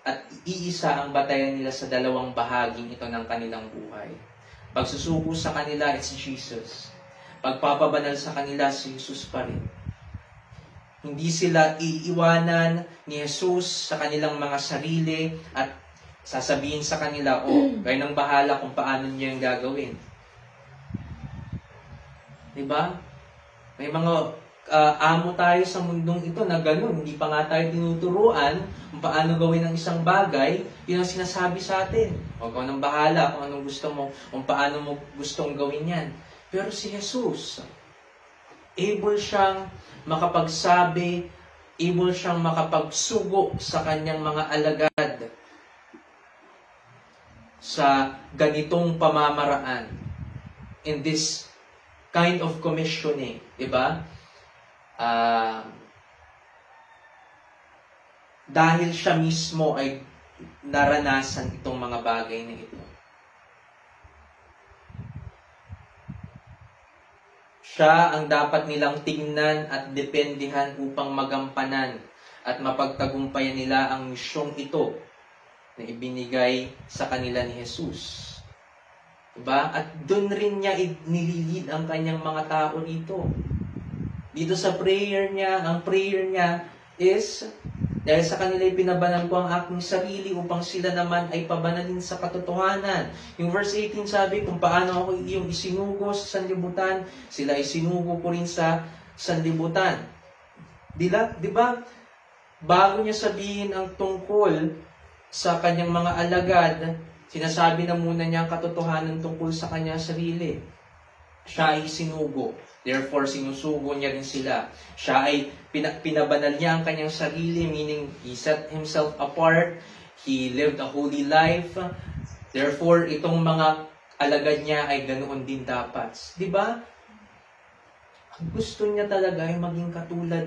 at iisa ang batayan nila sa dalawang bahaging ito ng kanilang buhay. Pagsusuko sa kanila, it's Jesus. Pagpapabanal sa kanila, si Jesus pa rin. Hindi sila iiwanan ni Jesus sa kanilang mga sarili at sasabihin sa kanila, kayo nang bahala kung paano niyo yung gagawin. Diba? May mga amo tayo sa mundong ito na gano'n. Hindi pa nga tayo tinuturuan kung paano gawin ang isang bagay. Yun ang sinasabi sa atin. O kung anong bahala, kung anong gusto mo, kung paano mo gustong gawin yan. Pero si Jesus, able siyang makapagsabi, able siyang makapagsugo sa kanyang mga alagad sa ganitong pamamaraan in this kind of commissioning, diba? Dahil siya mismo ay naranasan itong mga bagay na ito. Siya ang dapat nilang tingnan at dependihan upang magampanan at mapagtagumpayan nila ang misyong ito na ibinigay sa kanila ni Jesus. Diba? At doon rin niya nililid ang kanyang mga tao dito. Dito sa prayer niya, ang prayer niya is, dahil sa kanila pinabanal ko ang aking sarili upang sila naman ay pabanalin sa katotohanan. Yung verse 18 sabi, kung paano ako iyong isinugo sa sanlibutan, sila ay sinugo ko rin sa sanlibutan. Diba? Bago niya sabihin ang tungkol sa kanyang mga alagad, sinasabi na muna niya ang katotohanan tungkol sa kanyang sarili. Siya ay sinugo. Therefore, sinusugo niya rin sila. Siya ay pinabanal niya ang kanyang sarili, meaning he set himself apart. He lived a holy life. Therefore, itong mga alagad niya ay ganoon din dapat. Diba? Ang gusto niya talaga ay maging katulad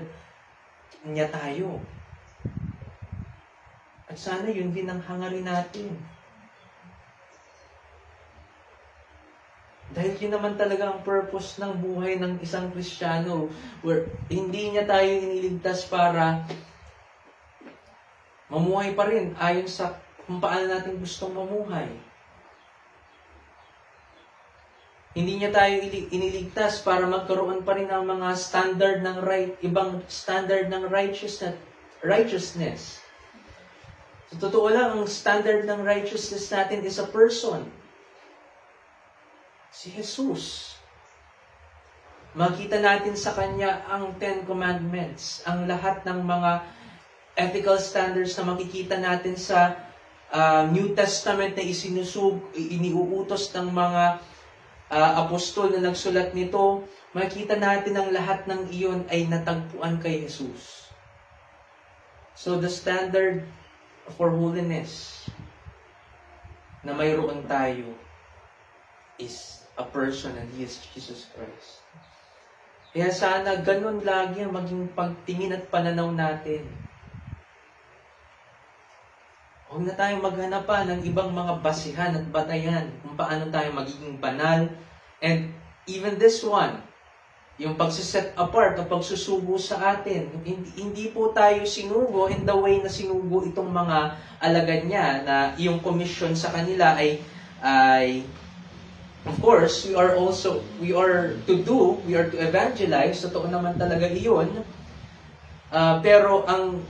niya tayo. At sana yun din ang hangarin natin. Dahil yun naman talaga ang purpose ng buhay ng isang Kristiyano, where hindi niya tayo iniligtas para mamuhay pa rin ayon sa kung paano natin gustong mamuhay. Hindi niya tayo iniligtas para magkaroon pa rin ng mga standard ng ibang standard ng righteousness. Sa totoo lang, ang standard ng righteousness natin is a person. Si Jesus. Makita natin sa Kanya ang 10 Commandments, ang lahat ng mga ethical standards na makikita natin sa New Testament na iniuutos ng mga apostol na nagsulat nito. Makita natin ang lahat ng iyon ay natagpuan kay Jesus. So the standard for holiness na mayroon tayo is a person, and He is Jesus Christ. Kaya sana ganun lagi ang maging pagtingin at pananaw natin. Huwag na tayong maghanap pa ng ibang mga basihan at batayan kung paano tayo magiging banal. And even this one, yung pagsiset apart o pagsusugo sa atin, hindi po tayo sinugo in the way na sinugo itong mga alagad niya na yung commission sa kanila ay of course, we are to evangelize. Totoo naman talaga iyon. Pero ang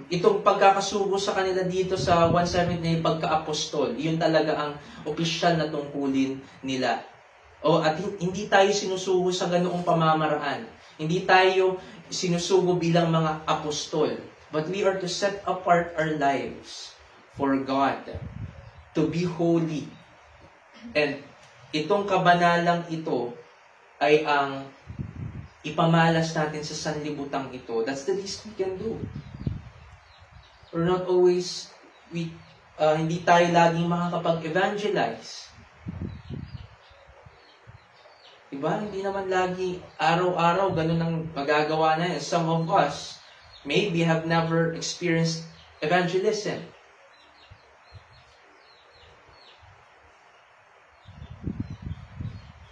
itong pagkakasugo sa kanila dito sa 1:7 na yung pagka-apostol, yun talaga ang opisyal na tungkulin nila. At hindi tayo sinusugo sa ganoong pamamaraan. Hindi tayo sinusugo bilang mga apostol. But we are to set apart our lives for God, to be holy. And itong kabanalang ito ay ang ipamalas natin sa sanlibutang ito. That's the least we can do. We're not always, hindi tayo laging makakapag-evangelize. Diba? Hindi naman lagi araw-araw ganun ang magagawa na yan. Some of us maybe have never experienced evangelism.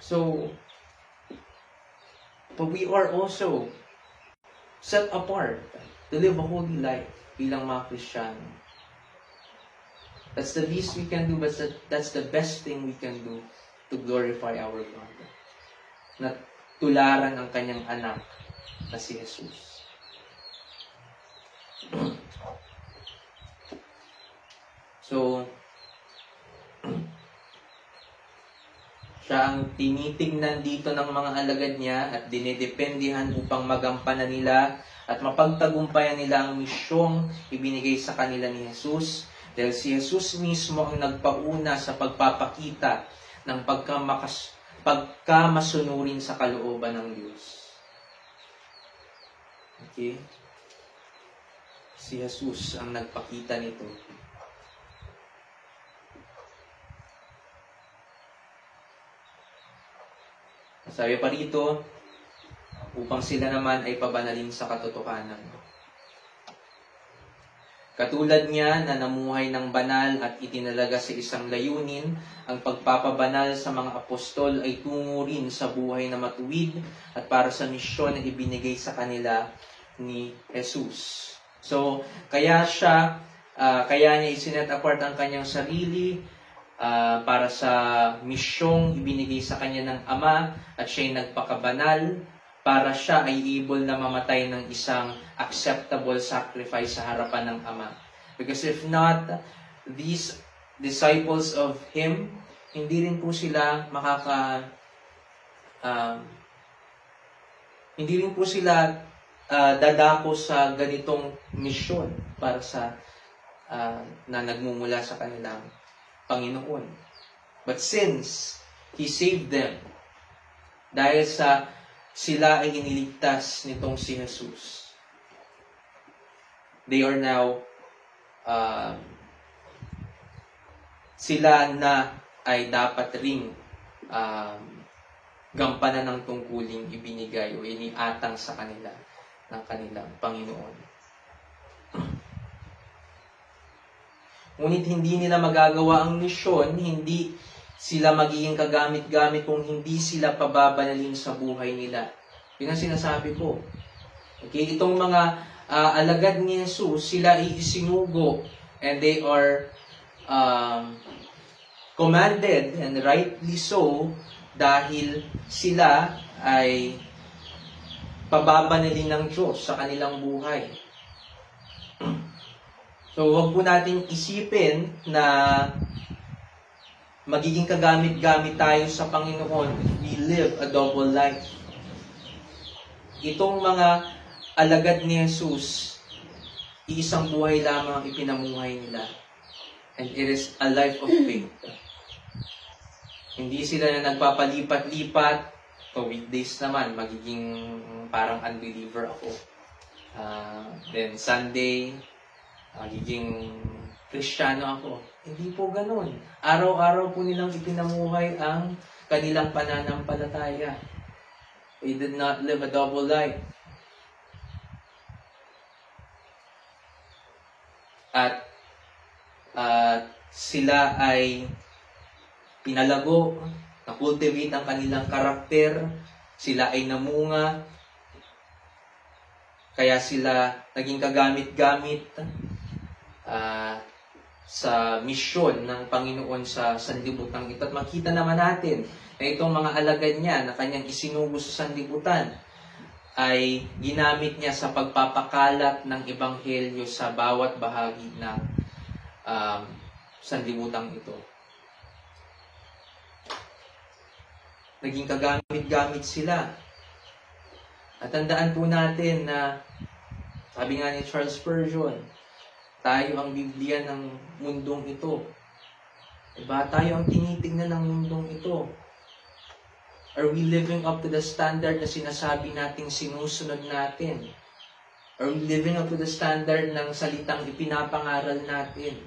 So, but we are also set apart to live a holy life bilang mga Kristiyano. That's the least we can do, but that's the best thing we can do to glorify our God. Na tularan ang kanyang anak na si Jesus. So, Siya ang tinitingnan dito ng mga alagad niya at dinidependihan upang magampanan nila at mapagtagumpayan nila ang misyong ibinigay sa kanila ni Jesus. Dahil si Jesus mismo ang nagpauna sa pagpapakita ng pagkamasunurin sa kalooban ng Diyos. Okay? Si Jesus ang nagpakita nito. Sabi pa rito, upang sila naman ay pabanalin sa katotohanan. Katulad niya na namuhay ng banal at itinalaga sa isang layunin, ang pagpapabanal sa mga apostol ay tungo rin sa buhay na matuwid at para sa misyon na ibinigay sa kanila ni Jesus. So, kaya niya isinet apart ang kanyang sarili para sa misyong ibinigay sa kanya ng Ama at siya'y nagpakabanal para siya ay able na mamatay ng isang acceptable sacrifice sa harapan ng Ama. Because if not, these disciples of Him, hindi rin po sila hindi rin po sila dadako sa ganitong misyon para sa na nagmumula sa kanilang Panginoon. But since He saved them, dahil sa sila ay iniligtas nitong si Jesus, they are now sila na ay dapat ring gampanan ng tungkuling ibinigay o iniatang sa kanila ng kanilang Panginoon. Ngunit hindi nila magagawa ang misyon, hindi sila magiging kagamit-gamit kung hindi sila pababanalin sa buhay nila. Yun ang sinasabi ko. Okay, itong mga alagad ni Jesus, sila ay isinugo and they are commanded, and rightly so, dahil sila ay pababanalin ng Diyos sa kanilang buhay. So, huwag po natin isipin na magiging kagamit-gamit tayo sa Panginoon if we live a double life. Itong mga alagad ni Jesus, iisang buhay lamang ang ipinamuhay nila. And it is a life of faith. Hindi sila na nagpapalipat-lipat. So, weekdays naman, magiging parang unbeliever ako. Then, Sunday, magiging Kristiyano ako. Hindi po ganun. Araw-araw po nilang ipinamuhay ang kanilang pananampalataya. They did not live a double life. At sila ay pinalago, na-cultivate ang kanilang karakter, sila ay namunga, kaya sila naging kagamit-gamit sa misyon ng Panginoon sa sanlibutan ito. At makita naman natin na itong mga alagad niya na kanyang isinugo sa sanlibutan ay ginamit niya sa pagpapakalat ng ebanghelyo sa bawat bahagi ng sanlibutan ito. Naging kagamit-gamit sila. At tandaan po natin na, sabi nga ni Charles Spurgeon, tayo ang Biblia ng mundong ito. Diba? Tayo ang tinitingnan ng mundong ito. Are we living up to the standard na sinasabi nating sinusunod natin? Are we living up to the standard ng salitang ipinapangaral natin?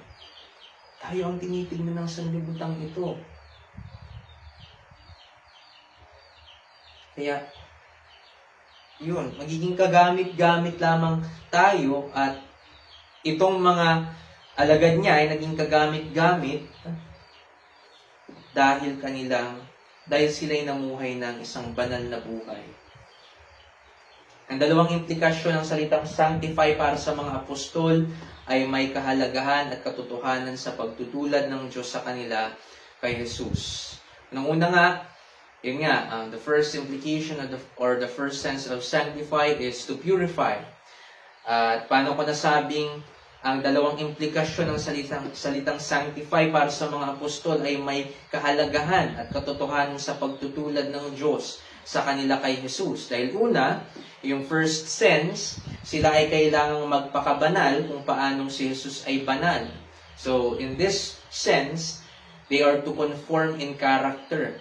Tayo ang tinitingnan ng sanlibutan ito. Kaya, yun, magiging kagamit-gamit lamang tayo at itong mga alagad niya ay naging kagamit-gamit dahil sila'y namuhay ng isang banal na buhay. Ang dalawang implikasyon ng salitang sanctify para sa mga apostol ay may kahalagahan at katotohanan sa pagtutulad ng Diyos sa kanila kay Jesus. Nung una nga, yun nga, the first implication or the first sense of sanctify is to purify. At paano ko nasabing ang dalawang implikasyon ng salitang sanctify para sa mga apostol ay may kahalagahan at katotohanan sa pagtutulad ng Diyos sa kanila kay Jesus. Dahil una, yung first sense, sila ay kailangang magpakabanal kung paanong si Jesus ay banal. So, in this sense, they are to conform in character.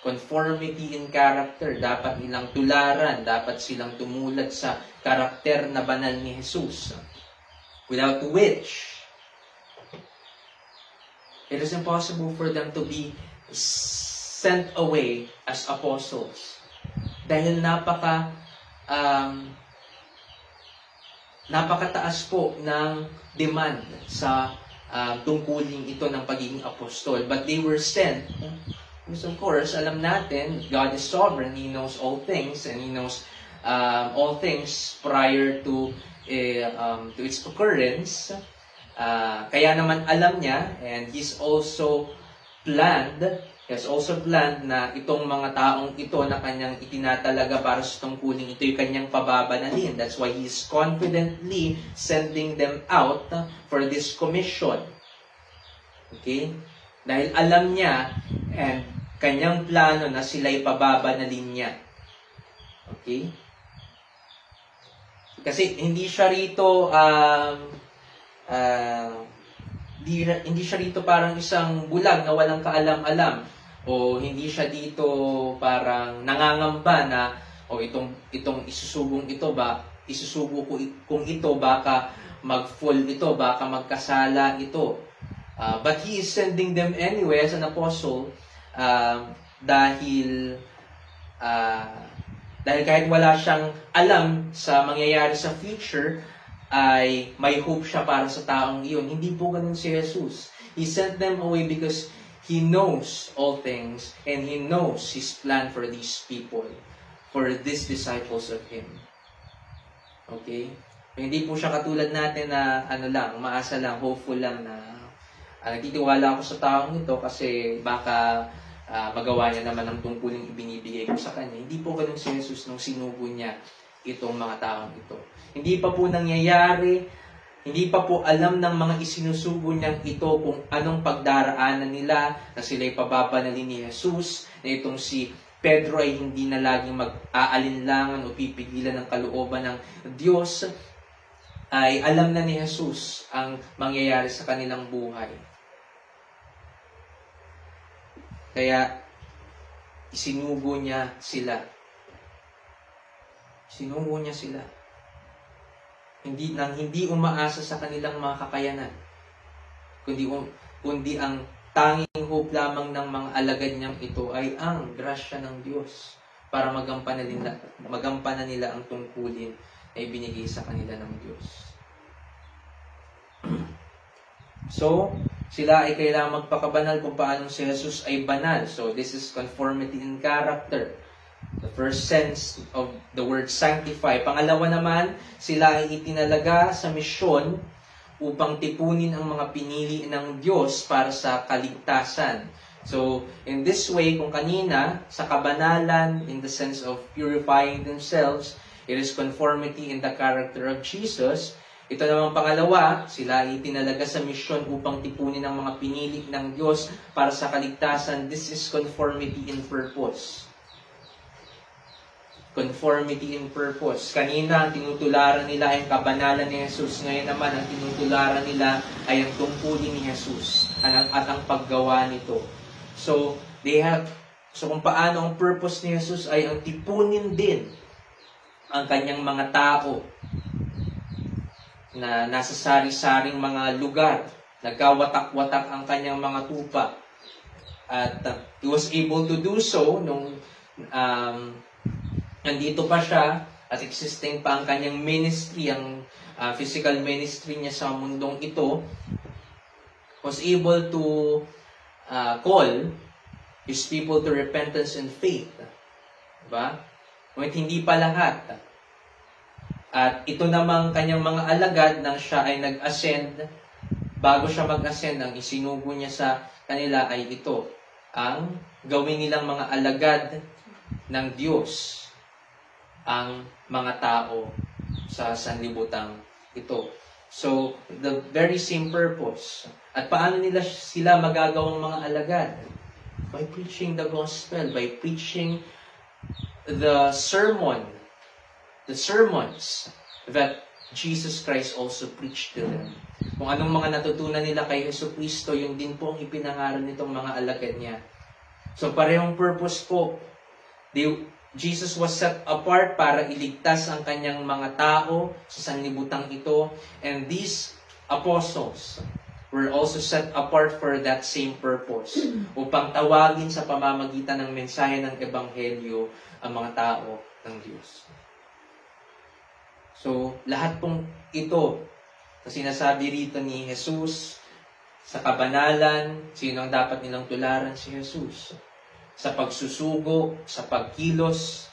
Conformity in character. Dapat nilang tularan, dapat silang tumulad sa karakter na banal ni Jesus. Without which, it is impossible for them to be sent away as apostles. Dahil napakataas po ng demand sa tungkulin ito ng pagiging apostol. But they were sent, because of course, alam natin, God is sovereign, He knows all things, and He knows all things prior to its occurrence. Kaya naman alam niya, and He's also planned na itong mga taong ito na kanyang itinatalaga para sa tungkulin ito, yung kanyang pababanalin. That's why He is confidently sending them out for this commission. Okay? Dahil alam niya, and kanyang plano na sila'y pababanalin niya. Okay? Kasi hindi siya rito hindi siya rito parang isang bulag na walang kaalam-alam, o hindi siya dito parang nangangamba na itong isusubong ito isusubo ko kung ito baka mag-fall ito, baka magkasala ito. But He is sending them anyway as an apostle dahil kahit wala siyang alam sa mangyayari sa future, ay may hope siya para sa taong iyon. Hindi po ganun si Jesus. He sent them away because He knows all things, and He knows His plan for these people, for these disciples of Him. Okay? Hindi po siya katulad natin na maasa lang, hopeful lang na nagtitiwala ako sa taong ito kasi baka magawa niya naman ang tungkuling ibinibigay ko sa kanya. Hindi po ganun si Jesus nung sinugo niya itong mga taong ito. Hindi pa po nangyayari, hindi pa po alam ng mga isinusugo niyang ito kung anong pagdaraanan nila, na sila'y pababanalin ni Jesus, na itong si Pedro ay hindi na laging mag-aalinlangan o pipigilan ng kalooban ng Diyos, ay alam na ni Jesus ang mangyayari sa kanilang buhay. Kaya, isinugo niya sila. Sinugo niya sila. Hindi umaasa sa kanilang mga kakayanan, kundi ang tanging hope lamang ng mga alagad niyang ito ay ang grasya ng Diyos para magampanan nila ang tungkulin na ibinigay sa kanila ng Diyos. So, sila ay kailangang magpakabanal kung paano si Jesus ay banal. So, this is conformity in character. The first sense of the word sanctify. Pangalawa naman, sila ay itinalaga sa misyon upang tipunin ang mga pinili ng Diyos para sa kaligtasan. So, in this way, kung kanina, sa kabanalan, in the sense of purifying themselves, it is conformity in the character of Jesus. Ito namang pangalawa, sila ay itinalaga sa misyon upang tipunin ang mga pinili ng Diyos para sa kaligtasan. This is conformity in purpose. Conformity in purpose. Kanina, ang tinutularan nila ay ang kabanalan ni Jesus. Ngayon naman, ang tinutularan nila ay ang tungkulin ni Jesus at ang paggawa nito. So kung paano ang purpose ni Jesus ay ang tipunin din ang kanyang mga tao na nasa sari-saring mga lugar. Nagkawatak-watak ang kanyang mga tupa. At He was able to do so nung nandito pa siya at existing pa ang kanyang ministry, ang physical ministry niya sa mundong ito, was able to call His people to repentance and faith. Diba? Ngunit hindi pa lahat. At ito namang kanyang mga alagad nang siya ay nag-ascend, bago siya mag-ascend, ang isinugo niya sa kanila ay ito, ang gawin nilang mga alagad ng Diyos ang mga tao sa sanlibutan ito. So, the very same purpose. At paano sila magagawang mga alagad? By preaching the gospel, by preaching the sermons that Jesus Christ also preached to them. Kung anong mga natutunan nila kay Jesucristo, yun din po ang ipinangaral nitong mga alagad niya. So, parehong purpose po. Jesus was set apart para iligtas ang kanyang mga tao sa sanlibutan ito. And these apostles were also set apart for that same purpose. Upang tawagin sa pamamagitan ng mensahe ng Ebanghelyo ang mga tao ng Diyos. So, lahat pong ito, kasi sinasabi rito ni Jesus, sa kabanalan, sino ang dapat nilang tularan? Si Jesus. Sa pagsusugo, sa pagkilos,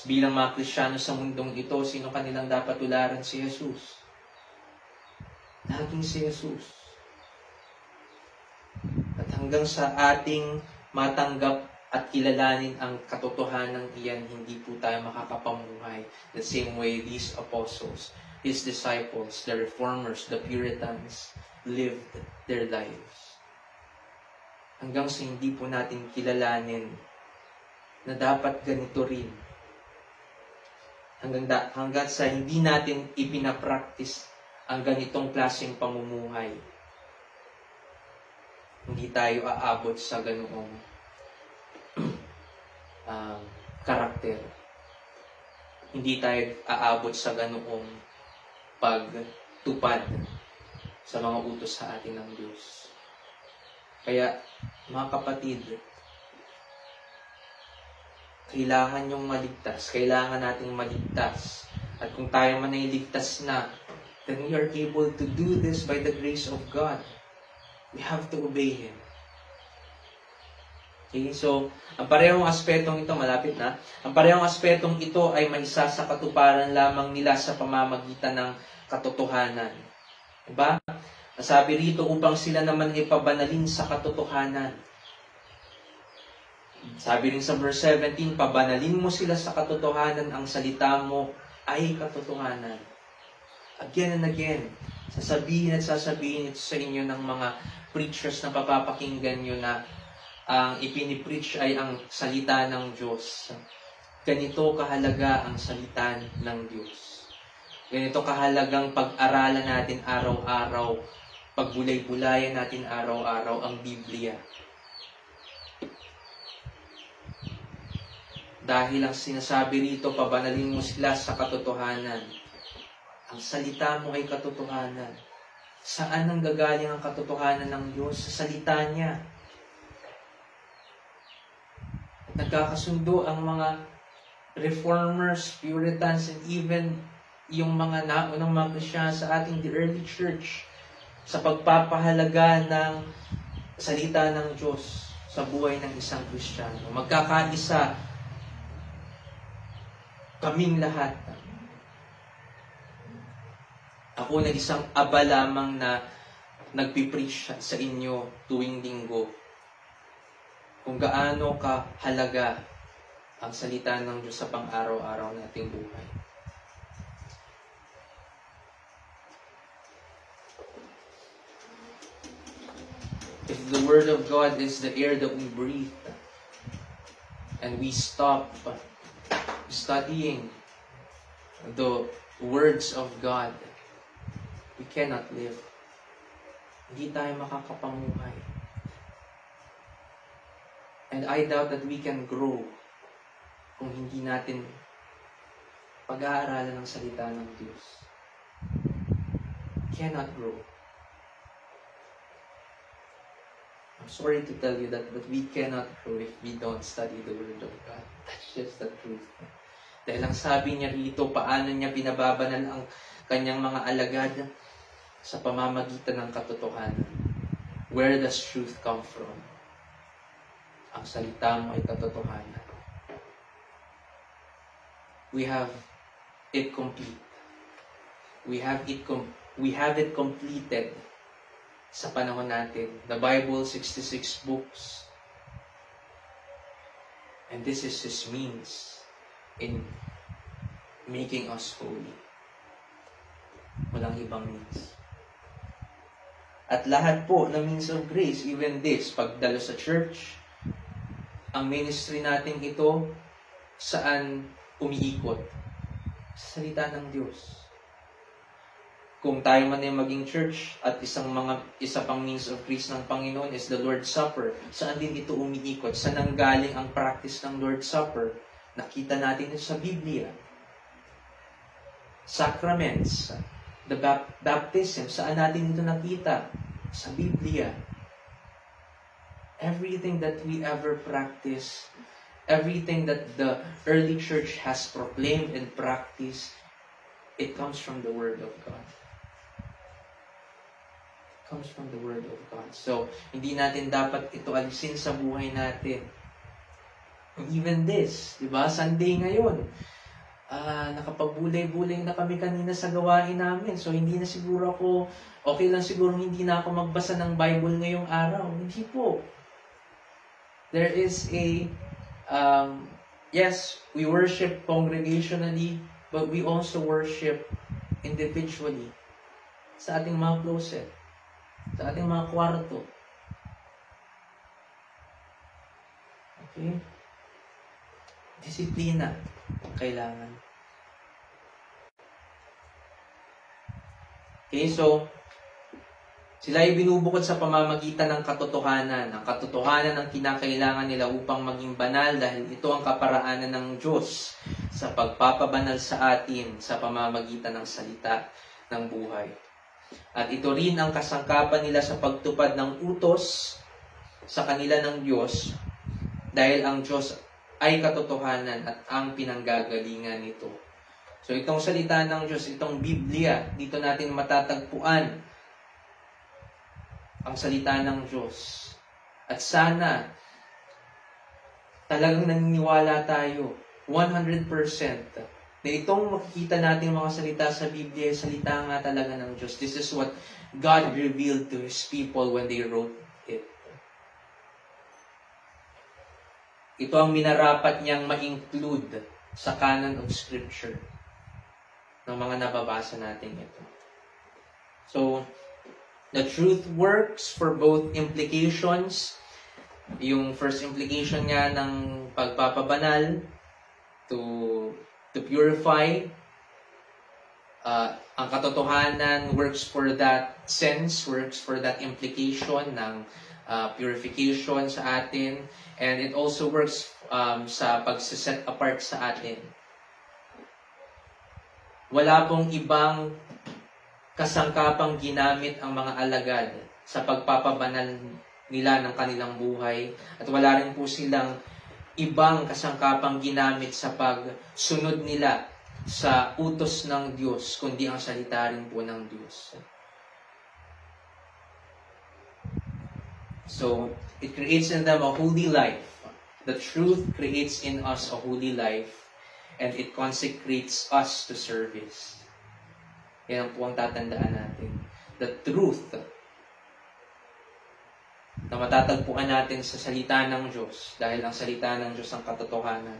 bilang mga Kristiyano sa mundong ito, sino kanilang dapat tularan? Si Jesus. Laging si Jesus. At hanggang sa ating matanggap at kilalanin ang katotohanan iyan, hindi po tayo makakapamuhay the same way these apostles, His disciples, the reformers, the Puritans, lived their lives. Hanggang sa hindi po natin kilalanin na dapat ganito rin. Hanggang sa hindi natin ipinapractice ang ganitong klaseng pamumuhay. Hindi tayo aabot sa ganoong karakter. Hindi tayo aabot sa ganoong pagtupad sa mga utos sa atin ng Diyos. Kaya, mga kapatid, kailangan yung maligtas. Kailangan nating maligtas. At kung tayo man ay ligtas na, then we are able to do this by the grace of God. We have to obey Him. Okay, so, ang parehong aspetong ito, malapit na, ang parehong aspetong ito ay maisa sa katuparan lamang nila sa pamamagitan ng katotohanan. Diba? Sabi rito, upang sila naman ipabanalin sa katotohanan. Sabi rin sa verse 17, pabanalin mo sila sa katotohanan, ang salita mo ay katotohanan. Again and again, sasabihin at sasabihin ito sa inyo ng mga preachers na papapakinggan nyo na ang ipinipreach ay ang salita ng Diyos. Ganito kahalaga ang salita ng Diyos. Ganito kahalagang pag-aralan natin araw-araw, pagbulay-bulayan natin araw-araw ang Biblia. Dahil ang sinasabi rito, pabanalin mo sila sa katotohanan. Ang salita mo ay katotohanan. Saan ang gagaling ang katotohanan ng Diyos? Sa salita niya. At nagkakasundo ang mga reformers, Puritans, and even yung mga naunang mga Kristiyano sa ating the early church sa pagpapahalaga ng salita ng Diyos sa buhay ng isang Kristiyano. Magkakaisa kaming lahat. Ako na isang aba lamang na nagpipreach sa inyo tuwing linggo kung gaano kahalaga ang salita ng Diyos sa pang-araw-araw nating buhay. If the Word of God is the air that we breathe, and we stop studying the words of God, we cannot live. Hindi tayo makakapamuhay. And I doubt that we can grow kung hindi natin pag-aaralan ng salita ng Diyos. Cannot grow. I'm sorry to tell you that, but we cannot grow if we don't study the Word of God. That's just the truth. Dahil ang sabi niya rito, paano niya pinababanal ang kanyang mga alagad sa pamamagitan ng katotohanan. Where does truth come from? Ang salita mo ay katotohanan. We have it complete. We have it completed sa panahon natin. The Bible, 66 books. And this is His means in making us holy. Walang ibang means. At lahat po ng means of grace, even this, pagdalo sa church, ang ministry natin ito, saan umiikot? Sa salita ng Diyos. Kung tayo man ay maging church at isa pang means of grace ng Panginoon is the Lord's Supper, saan din ito umiikot? Saan nanggaling ang practice ng Lord's Supper? Nakita natin ito sa Biblia. Sacraments, the baptism, saan natin ito nakita? Sa Biblia. Everything that we ever practice, everything that the early church has proclaimed and practiced, it comes from the Word of God. Comes from the Word of God. So, hindi natin dapat ito alisin sa buhay natin. Even this, di ba? Sunday ngayon. Nakapagbulay-bulay na kami kanina sa gawain namin. So, hindi na siguro ako, okay lang siguro hindi na ako magbasa ng Bible ngayong araw. Hindi po. There is yes, we worship congregationally, but we also worship individually. Sa ating mga closet. Sa ating mga kwarto. Okay? Disiplina. Kailangan. Okay, so, sila ay binubukod sa pamamagitan ng katotohanan. Ang katotohanan ang kinakailangan nila upang maging banal dahil ito ang kaparaanan ng Diyos sa pagpapabanal sa atin sa pamamagitan ng salita ng buhay. At ito rin ang kasangkapan nila sa pagtupad ng utos sa kanila ng Diyos dahil ang Diyos ay katotohanan at ang pinanggagalingan nito. So itong salita ng Diyos, itong Biblia, dito natin matatagpuan ang salita ng Diyos. At sana talagang naniniwala tayo 100% na itong makikita natin mga salita sa Biblia, salita nga talaga ng Diyos. This is what God revealed to His people when they wrote it. Ito ang minarapat niyang ma-include sa canon of Scripture ng mga nababasa natin ito. So, the truth works for both implications. Yung first implication nga ng pagpapabanal to purify. Ang katotohanan works for that sense, works for that implication ng purification sa atin. And it also works sa pagsiset apart sa atin. Wala pong ibang kasangkapang ginamit ang mga alagad sa pagpapabanal nila ng kanilang buhay. At wala rin po silang ibang kasangkapang ginamit sa pagsunod nila sa utos ng Diyos, kundi ang salita rin po ng Diyos. So, it creates in them a holy life. The truth creates in us a holy life, and it consecrates us to service. Yan ang po ang tatandaan natin. The truth na matatagpuan natin sa salita ng Diyos, dahil ang salita ng Diyos ang katotohanan,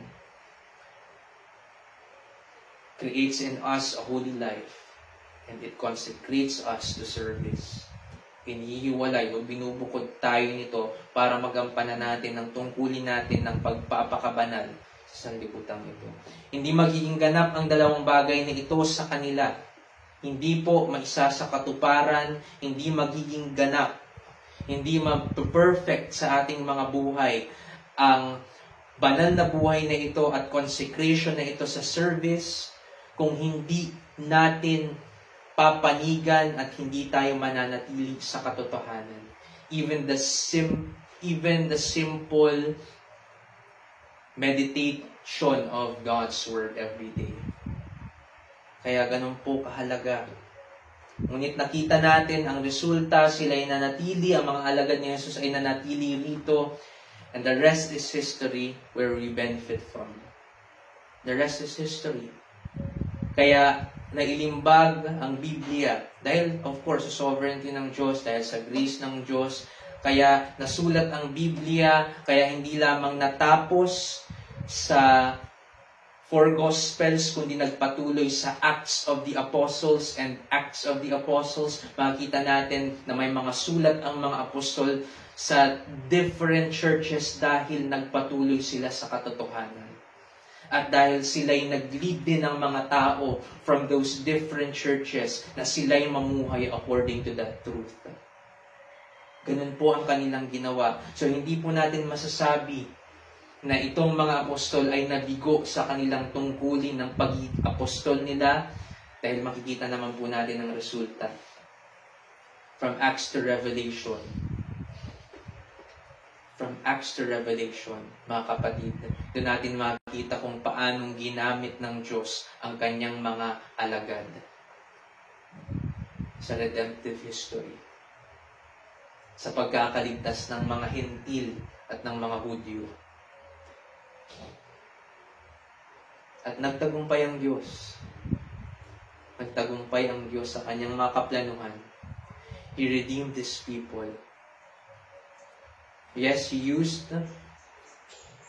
creates in us a holy life, and it consecrates us to service. Inihiwalay o binubukod tayo nito para magampanan natin ang tungkulin natin ng pagpapakabanal sa sanlibutan ito. Hindi magiging ganap ang dalawang bagay na ito sa kanila. Hindi po maisa sa katuparan, hindi magiging ganap, hindi ma-perfect sa ating mga buhay ang banal na buhay na ito at consecration na ito sa service kung hindi natin papanigan at hindi tayo mananatili sa katotohanan. Even the simple meditation of God's Word every day. Kaya ganun po kahalaga. Ngunit nakita natin ang resulta, sila ay nanatili, ang mga alagad ni Jesus ay nanatili rito, and the rest is history where we benefit from. The rest is history. Kaya nailimbag ang Biblia dahil of course sa sovereignty ng Diyos, dahil sa grace ng Diyos, kaya nasulat ang Biblia, kaya hindi lamang natapos sa 4 Gospels, kundi nagpatuloy sa Acts of the Apostles and Acts of the Apostles. Makikita natin na may mga sulat ang mga apostol sa different churches dahil nagpatuloy sila sa katotohanan. At dahil sila'y nag-lead din ng mga tao from those different churches na sila'y mamuhay according to that truth. Ganun po ang kanilang ginawa. So hindi po natin masasabi na itong mga apostol ay nabigo sa kanilang tungkulin ng pag-apostol nila dahil makikita naman po natin ang resulta. From Acts to Revelation. From Acts to Revelation, mga kapatid, doon natin makikita kung paanong ginamit ng Diyos ang kanyang mga alagad sa redemptive history. Sa pagkakaligtas ng mga Hentil at ng mga Hudyo. At nagtagumpay ang Diyos. Nagtagumpay ang Diyos sa kanyang mga kaplanuhan. He redeemed His people. Yes, He used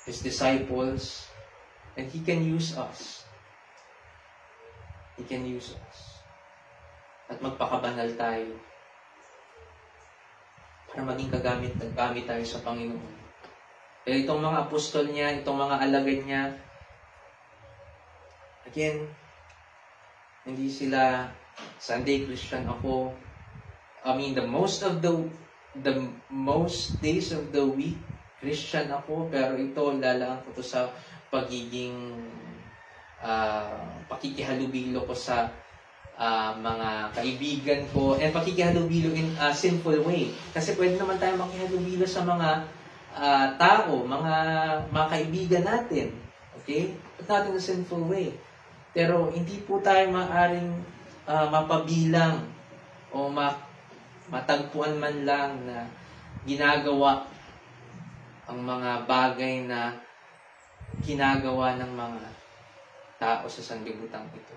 His disciples, and He can use us. He can use us. At magpakabanal tayo para maging kagamit tayo sa Panginoon. Kaya itong mga apostol niya, itong mga alagad niya, again, hindi sila Sunday Christian ako. I mean, the most days of the week, Christian ako, pero ito, lalaan ko to sa pagiging pakikihalubilo ko sa mga kaibigan ko, and pakikihalubilo in a sinful way. Kasi pwede naman tayo makihalubilo sa mga tao, mga kaibigan natin. Okay? But not in a sinful way. Pero hindi po tayo maaaring mapabilang o matagpuan man lang na ginagawa ang mga bagay na ginagawa ng mga tao sa sanglibutan ito.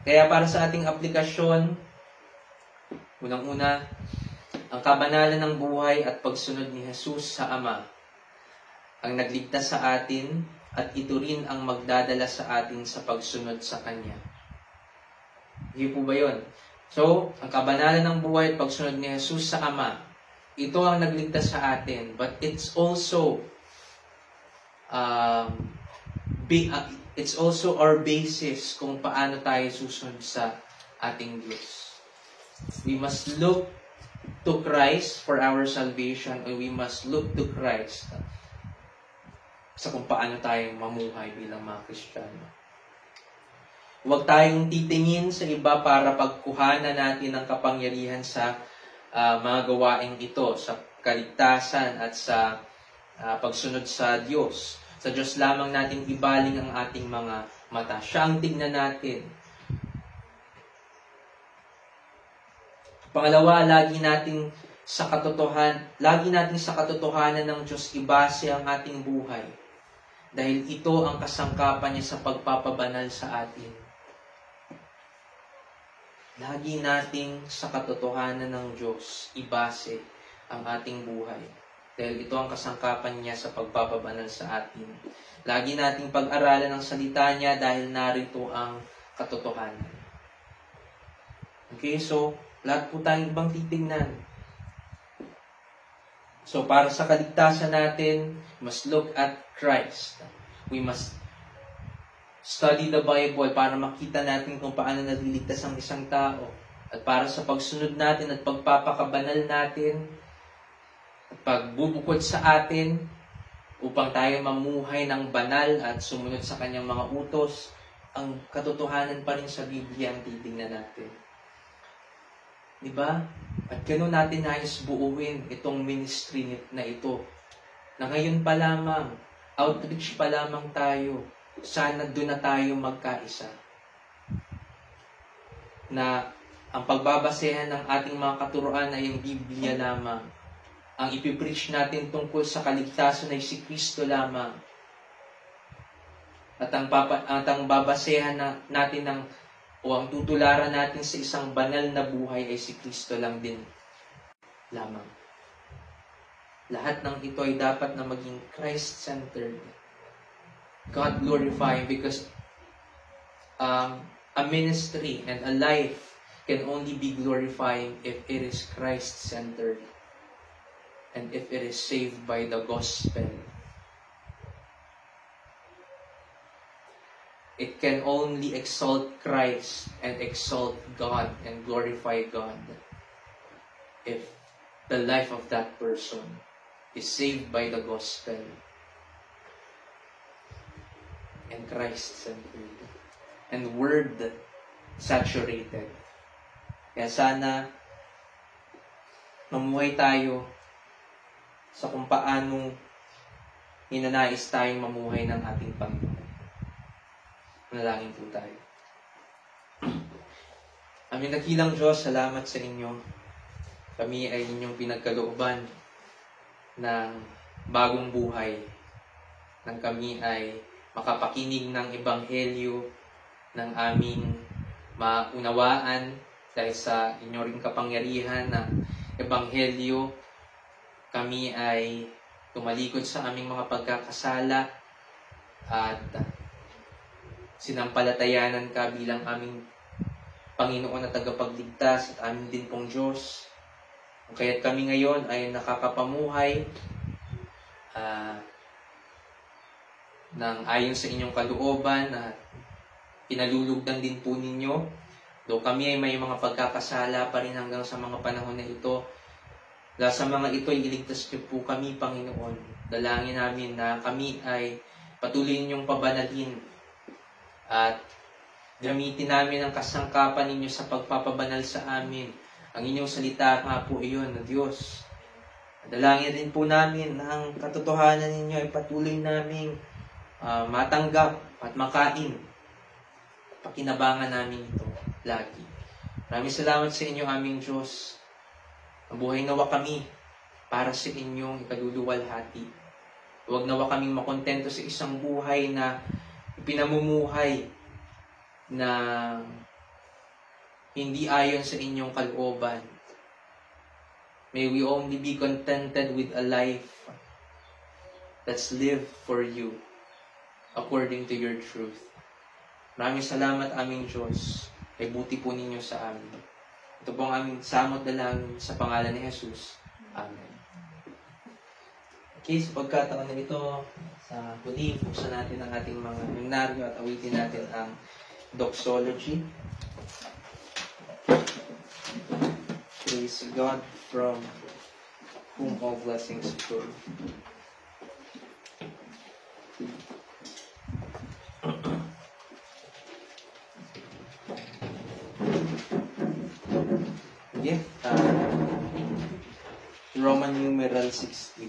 Kaya para sa ating aplikasyon, unang-una, ang kabanalan ng buhay at pagsunod ni Jesus sa Ama ang nagligtas sa atin at ito rin ang magdadala sa atin sa pagsunod sa Kanya. Hindi po ba yun? So, ang kabanalan ng buhay at pagsunod ni Jesus sa Ama, ito ang nagligtas sa atin, but it's also it's also our basis kung paano tayo susunod sa ating Diyos. We must look to Christ for our salvation, and we must look to Christ sa kung paano tayo mamuhay bilang mga Kristiyano. Huwag tayong titingin sa iba para pagkuhanan natin ng kapangyarihan sa mga gawaing ito, sa kaligtasan at sa pagsunod sa Diyos. Sa Diyos lamang natin ibaling ang ating mga mata. Siya ang tingnan natin. Pangalawa, lagi nating sa katotohanan ng Diyos ibase ang ating buhay. Dahil ito ang kasangkapan niya sa pagpapabanal sa atin. Lagi nating sa katotohanan ng Diyos ibase ang ating buhay. Dahil ito ang kasangkapan niya sa pagpapabanal sa atin. Lagi nating pag-aralan ang salita niya dahil narito ang katotohanan. Okay, so lahat po tayong ibang titignan. So para sa kaligtasan natin, we must look at Christ. We must study the Bible para makita natin kung paano naliligtas ang isang tao. At para sa pagsunod natin at pagpapakabanal natin, at pagbubukod sa atin, upang tayo mamuhay ng banal at sumunod sa kanyang mga utos, ang katotohanan pa rin sa Biblia ang titingnan natin. Diba? At gano'n natin nais buuin itong ministry na ito. Na ngayon pa lamang, outreach pa lamang tayo, sana doon na tayo magkaisa. Na ang pagbabasehan ng ating mga katuruan ay yung Biblia lamang. Ang ipipreach natin tungkol sa kaligtasan ay si Kristo lamang. At ang babasehan natin o ang tutularan natin sa isang banal na buhay ay si Kristo lang din lamang. Lahat ng ito ay dapat na maging Christ-centered. God glorifying, because a ministry and a life can only be glorifying if it is Christ-centered and if it is saved by the gospel. It can only exalt Christ and exalt God and glorify God if the life of that person is saved by the gospel and Christ-centered and word-saturated. Kaya sana mamuhay tayo sa kung paanong hinanais tayong mamuhay ng ating Panginoon. Manalangin po tayo. Aming dakilang Diyos, salamat sa inyo. Kami ay inyong pinagkalooban ng bagong buhay, nang kami ay makapakinig ng ebanghelyo ng aming maunawaan dahil sa inyo ring kapangyarihan na ebanghelyo. Kami ay tumalikod sa aming mga pagkakasala at sinampalatayanan ka bilang aming Panginoon na tagapagligtas at amin din pong Diyos. Kaya't kami ngayon ay nakakapamuhay ng ayon sa inyong kalooban na pinalulugdan din po ninyo. Though kami ay may mga pagkakasala pa rin hanggang sa mga panahon na ito, dahil sa mga ito ay iligtas niyo po kami, Panginoon. Dalangin namin na kami ay patuloy ninyong pabanalin at gamitin namin ang kasangkapan ninyo sa pagpapabanal sa amin. Ang inyong salita nga po iyon na Diyos. Dalangin din po namin na ang katotohanan ninyo ay patuloy naming matanggap at makain. Pakinabangan namin ito lagi. Maraming salamat sa inyo, aming Diyos. Mabuhay nawa kami para sa inyong ikaluluwalhati. Huwag nawa kaming makontento sa isang buhay na pinamumuhay na hindi ayon sa inyong kalooban. May we only be contented with a life that's lived for you according to your truth. Maraming salamat, aming Diyos. Ay buti po ninyo sa amin. Ito po ang aming samot dalangin sa pangalan ni Jesus. Amen. Okay, sa pagkataon na ito, sa huli, buksan natin ang ating mga himnaryo at awitin natin ang doxology. Praise God from whom all blessings flow. Okay, Roman numeral 16.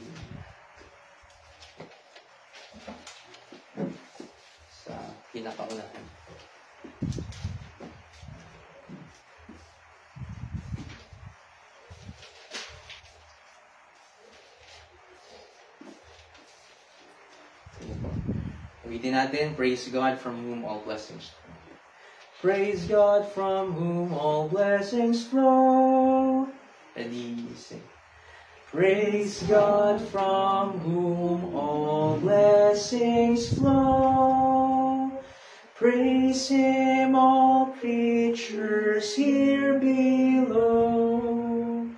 Sa pinakaunahan. Ulitin natin, praise God from whom all blessings flow. Praise God from whom all blessings flow. Ready, sing. Praise God from whom all blessings flow. Praise Him, all creatures here below.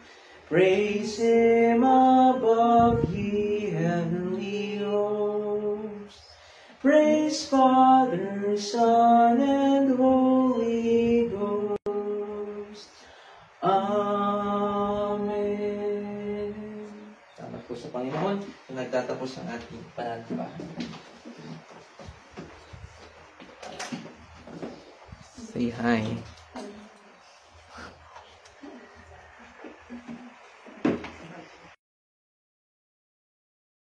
Praise Him above, ye heavenly hosts. Praise Father, Son, and Holy Ghost. Amen. Salamat po sa Panginoon na nagtatapos ang ating pananampahan. Say hi.